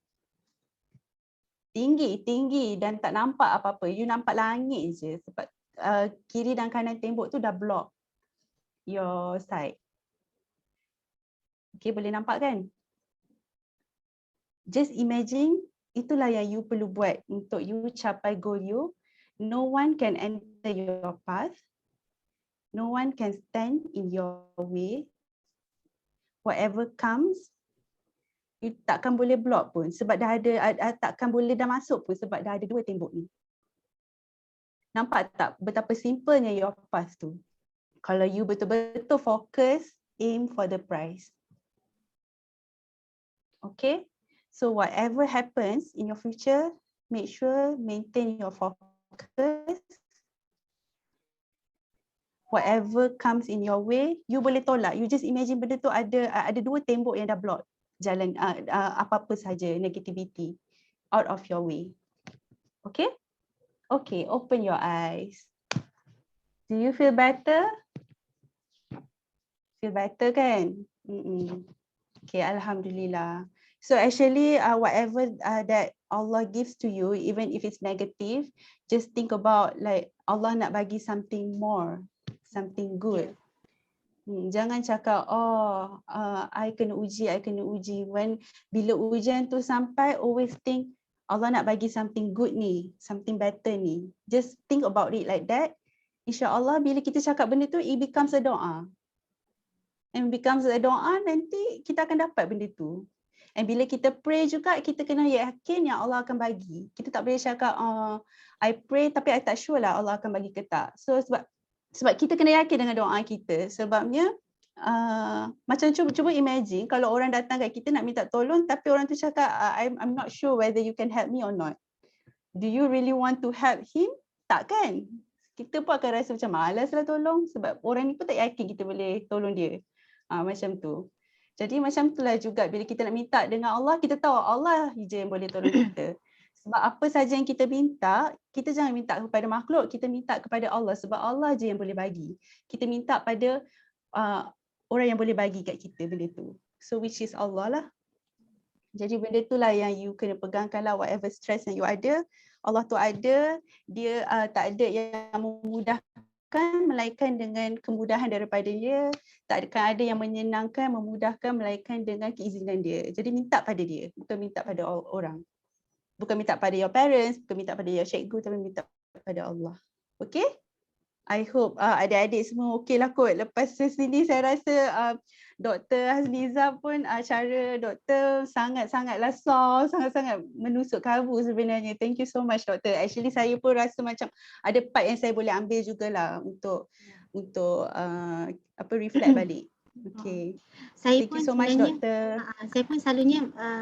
Tinggi dan tak nampak apa-apa. You nampak langit je sebab kiri dan kanan tembok tu dah block your side. Okay, boleh nampak kan? Just imagine itulah yang you perlu buat untuk you capai goal you. No one can enter your path. No one can stand in your way. Whatever comes, you takkan boleh block pun sebab dah ada, takkan boleh dah masuk pun sebab dah ada dua tembok ni. Nampak tak betapa simplenya your path tu? Kalau you betul-betul fokus, aim for the prize. Okay? So whatever happens in your future, make sure maintain your focus. Whatever comes in your way, you boleh tolak. You just imagine benda tu ada dua tembok yang dah block jalan apa-apa saja negativity out of your way. Okay? Okay, open your eyes. Do you feel better? Feel better kan? Okay, Alhamdulillah. So actually whatever that Allah gives to you, even if it's negative, just think about like Allah nak bagi something more, something good. Jangan cakap, I kena uji. Bila ujian tu sampai, always think, Allah nak bagi something good ni, something better ni. Just think about it like that. InsyaAllah bila kita cakap benda tu, it becomes a doa. And becomes a doa, nanti kita akan dapat benda tu. And bila kita pray juga, kita kena yakin yang Allah akan bagi. Kita tak boleh cakap, I pray tapi I tak sure lah Allah akan bagi ke tak. So sebab kita kena yakin dengan doa kita. Sebabnya macam cuba imagine kalau orang datang kat kita nak minta tolong tapi orang tu cakap I'm not sure whether you can help me or not. Do you really want to help him? Tak kan? Kita pun akan rasa macam malas lah tolong sebab orang ni pun tak yakin kita boleh tolong dia. Macam tu. Jadi macam itulah juga bila kita nak minta dengan Allah, kita tahu Allah je yang boleh tolong kita. Sebab apa saja yang kita minta, kita jangan minta kepada makhluk, kita minta kepada Allah sebab Allah je yang boleh bagi. Kita minta pada orang yang boleh bagi kat kita benda tu. So which is Allah lah. Jadi benda itulah yang you kena pegangkan lah, whatever stress yang you ada, Allah tu ada, dia tak ada yang memudahkan melainkan dengan kemudahan daripada dia, tak akan ada yang menyenangkan, memudahkan melainkan dengan keizinan dia. Jadi minta pada dia, bukan minta pada orang. Bukan minta pada your parents, bukan minta pada your cikgu, tapi minta pada Allah. Okay? I hope adik-adik semua okey lah kot. Lepas sini saya rasa Dr. Hasniza pun cara doktor sangat-sangatlah soft, sangat-sangat menusuk kalbu sebenarnya. Thank you so much doktor. Actually saya pun rasa macam ada part yang saya boleh ambil jugalah untuk reflect balik. Okay. Saya Thank pun you so much sebenarnya, doktor. saya pun selalunya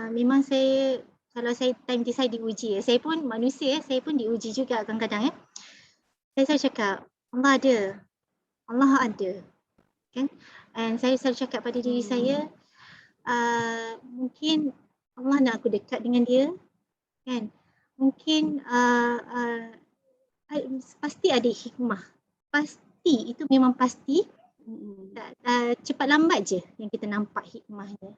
memang saya, kalau saya time tu saya diuji, saya pun manusia, saya pun diuji juga kadang-kadang. Saya selalu cakap, Allah ada, Allah ada, kan? And saya selalu cakap pada diri saya, mungkin Allah nak aku dekat dengan dia, kan? Mungkin pasti ada hikmah, pasti, itu memang pasti. Cepat lambat je yang kita nampak hikmahnya.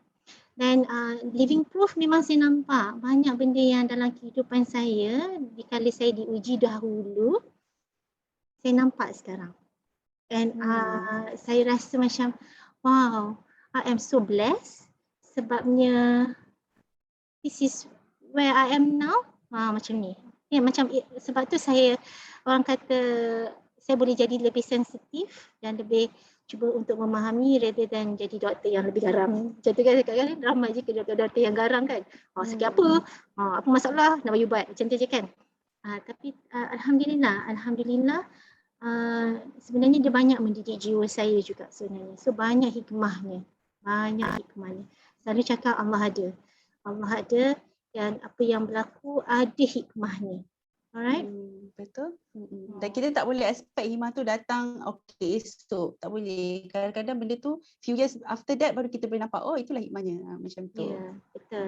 Dan living proof memang saya nampak banyak benda yang dalam kehidupan saya, dikala saya diuji dahulu, saya nampak sekarang. And saya rasa macam, wow, I am so blessed sebabnya this is where I am now. Macam ni. Ya, macam sebab tu saya, orang kata saya boleh jadi lebih sensitif dan lebih cuba untuk memahami rather than jadi doktor yang lebih garang. Macam tu kan, ramai je doktor-doktor yang garang kan. Sakit apa? Apa masalah? Nak bagi ubat. Macam tu je kan. Tapi Alhamdulillah sebenarnya dia banyak mendidik jiwa saya juga sebenarnya. So banyak hikmahnya. Selalu cakap Allah ada. Allah ada dan apa yang berlaku ada hikmahnya. Alright? Betul. Dan kita tak boleh expect hikmah tu datang esok. Tak boleh. Kadang-kadang benda tu few years after that baru kita boleh nampak, oh itulah hikmahnya. Macam tu. Ya, betul.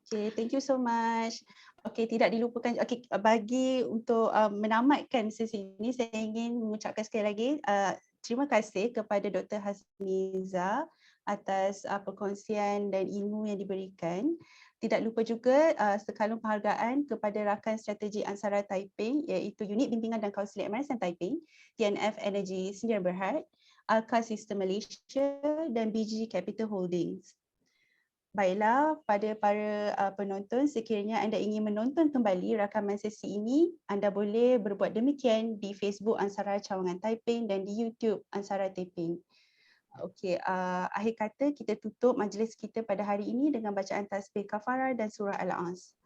Okay, thank you so much. Okay, tidak dilupakan. Okay, bagi untuk menamatkan sesi ini, saya ingin mengucapkan sekali lagi terima kasih kepada Dr. Hasniza atas perkongsian dan ilmu yang diberikan. Tidak lupa juga sekalung penghargaan kepada rakan strategi Ansara Taiping iaitu Unit Bimbingan dan Kaunseling MRSM Taiping, TNF Energy Sdn Bhd, Alka System Malaysia dan BG Capital Holdings. Baiklah, pada para penonton, sekiranya anda ingin menonton kembali rakaman sesi ini, anda boleh berbuat demikian di Facebook Ansara Cawangan Taiping dan di YouTube Ansara Taiping. Okey, akhir kata kita tutup majlis kita pada hari ini dengan bacaan tasbih kafarah dan surah Al-As.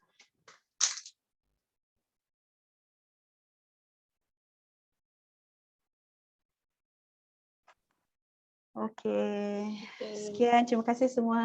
Okey, sekian, terima kasih semua.